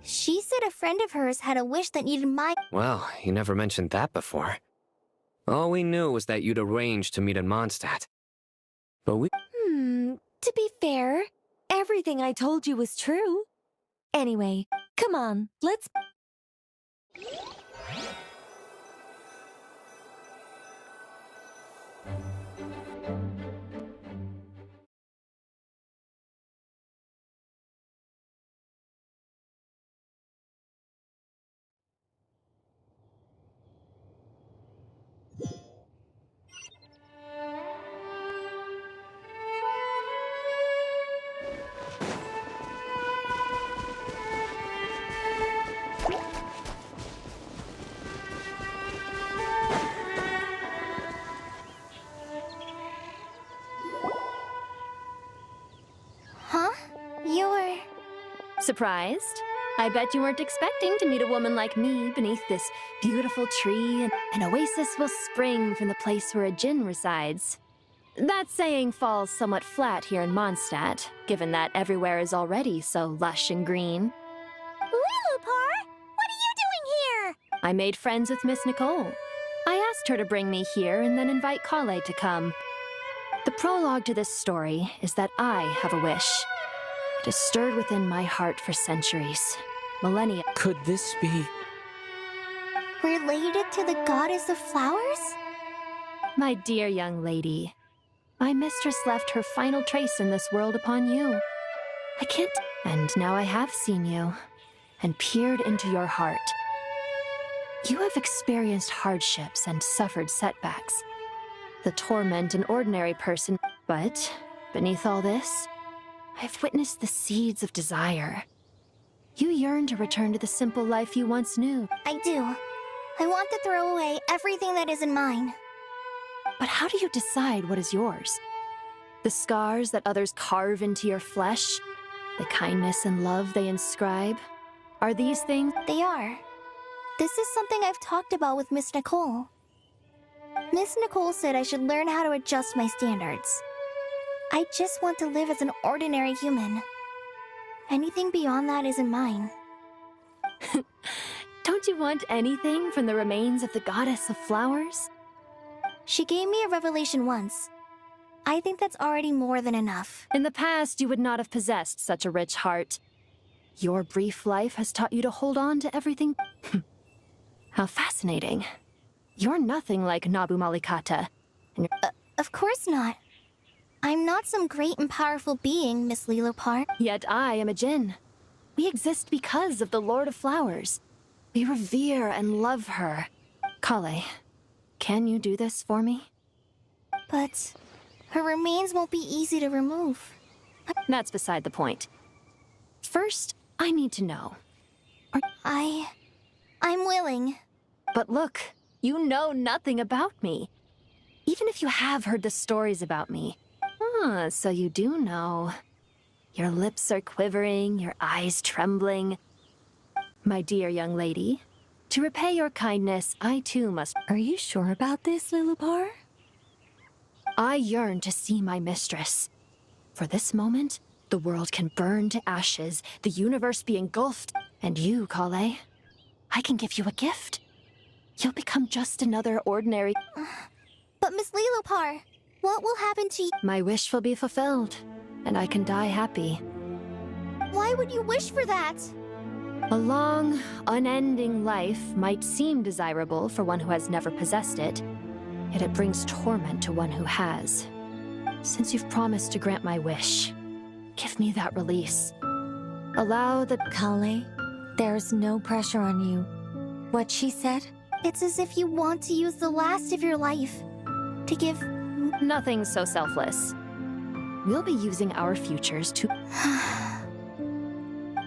She said a friend of hers had a wish that needed my... Well, you never mentioned that before. All we knew was that you'd arranged to meet in Mondstadt. But we... To be fair, everything I told you was true. Anyway, come on, let's... Huh? You're... Surprised? I bet you weren't expecting to meet a woman like me beneath this beautiful tree, and an oasis will spring from the place where a djinn resides. That saying falls somewhat flat here in Mondstadt, given that everywhere is already so lush and green. Lilupar, what are you doing here? I made friends with Miss Nicole. I asked her to bring me here and then invite Kale to come. The prologue to this story is that I have a wish. It has stirred within my heart for centuries, millennia. Could this be... related to the goddess of flowers? My dear young lady, my mistress left her final trace in this world upon you. I can't... And now I have seen you, and peered into your heart. You have experienced hardships and suffered setbacks. The torment an ordinary person... But, beneath all this, I've witnessed the seeds of desire. You yearn to return to the simple life you once knew. I do. I want to throw away everything that isn't mine. But how do you decide what is yours? The scars that others carve into your flesh? The kindness and love they inscribe? Are these things? They are. This is something I've talked about with Miss Nicole. Miss Nicole said I should learn how to adjust my standards. I just want to live as an ordinary human. Anything beyond that isn't mine. Don't you want anything from the remains of the goddess of flowers? She gave me a revelation once. I think that's already more than enough. In the past, you would not have possessed such a rich heart. Your brief life has taught you to hold on to everything. How fascinating. You're nothing like Nabu Malikata. And of course not. I'm not some great and powerful being, Miss Lilopar. Yet I am a djinn. We exist because of the Lord of Flowers. We revere and love her. Kale, can you do this for me? But her remains won't be easy to remove. That's beside the point. First, I need to know. I'm willing. But look, you know nothing about me. Even if you have heard the stories about me. So you do know. Your lips are quivering, your eyes trembling. My dear young lady, to repay your kindness, I too must... Are you sure about this, Lilupar? I yearn to see my mistress. For this moment, the world can burn to ashes, the universe be engulfed. And you, Kale, I can give you a gift. You'll become just another ordinary... But Miss Lilopar, what will happen to you? My wish will be fulfilled, and I can die happy. Why would you wish for that? A long, unending life might seem desirable for one who has never possessed it, yet it brings torment to one who has. Since you've promised to grant my wish, give me that release. Allow the... Kale, there's no pressure on you. What she said? It's as if you want to use the last of your life to give... Nothing so selfless. We'll be using our futures to...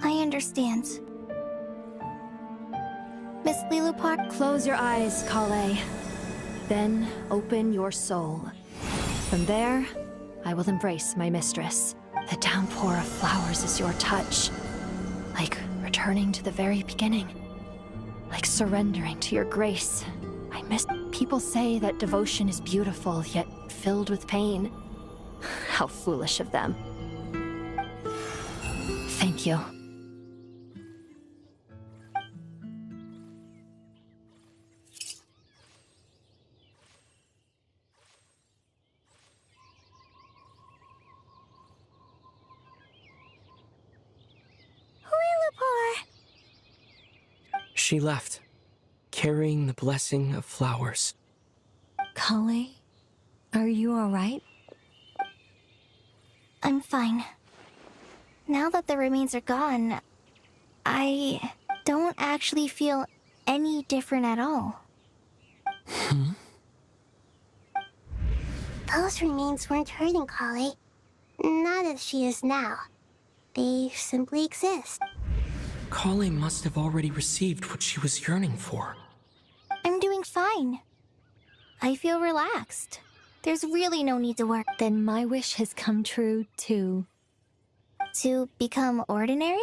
I understand. Miss Lilupar... Close your eyes, Kale. Then open your soul. From there, I will embrace my mistress. The downpour of flowers is your touch. Like returning to the very beginning. Like surrendering to your grace. I miss... People say that devotion is beautiful, yet filled with pain. How foolish of them. Thank you. She left, carrying the blessing of flowers. Kale, are you alright? I'm fine. Now that the remains are gone, I don't actually feel any different at all. Those remains weren't hurting Kale. Not as she is now. They simply exist. Kale must have already received what she was yearning for. I'm doing fine. I feel relaxed. There's really no need to worry. Then my wish has come true, too. To become ordinary?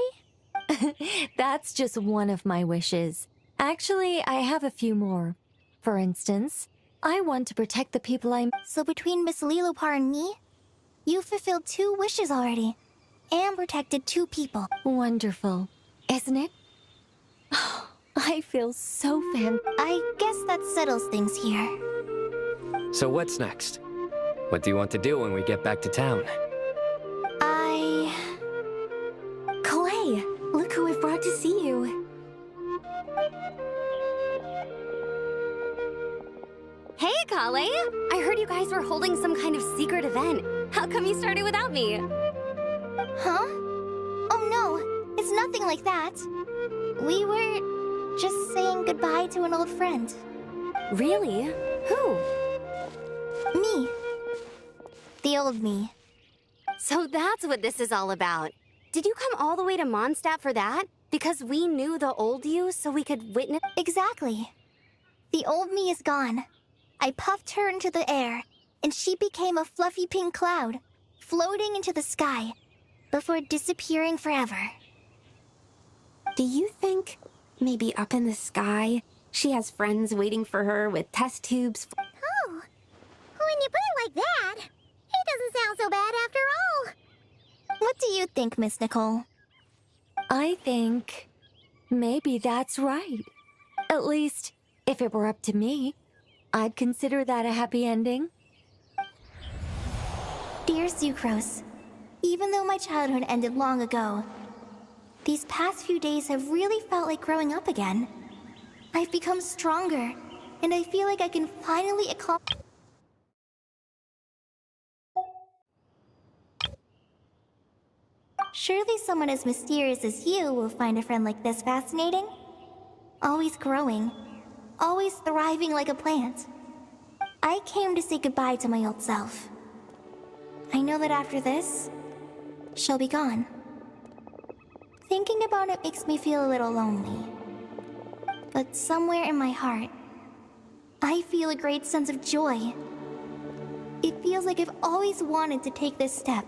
That's just one of my wishes. Actually, I have a few more. For instance, I want to protect the people I'm... So between Miss Lilupar and me, you fulfilled 2 wishes already. And protected 2 people. Wonderful. Isn't it? I feel so I guess that settles things here. So what's next? What do you want to do when we get back to town? Clay, look who I've brought to see you. Hey, Kale! I heard you guys were holding some kind of secret event. How come you started without me? Huh? Oh no, it's nothing like that. We were just saying goodbye to an old friend. Really? Who? Me. The old me. So that's what this is all about. Did you come all the way to Mondstadt for that? Because we knew the old you so we could witness... Exactly. The old me is gone. I puffed her into the air, and she became a fluffy pink cloud, floating into the sky, before disappearing forever. Do you think, maybe up in the sky, she has friends waiting for her with test tubes? Oh, when you put it like that, it doesn't sound so bad after all. What do you think, Miss Nicole? I think maybe that's right. At least, if it were up to me, I'd consider that a happy ending. Dear Sucrose, even though my childhood ended long ago, these past few days have really felt like growing up again. I've become stronger, and I feel like I can finally accomplish... Surely someone as mysterious as you will find a friend like this fascinating? Always growing, always thriving like a plant. I came to say goodbye to my old self. I know that after this, she'll be gone. Thinking about it makes me feel a little lonely. But somewhere in my heart, I feel a great sense of joy. It feels like I've always wanted to take this step.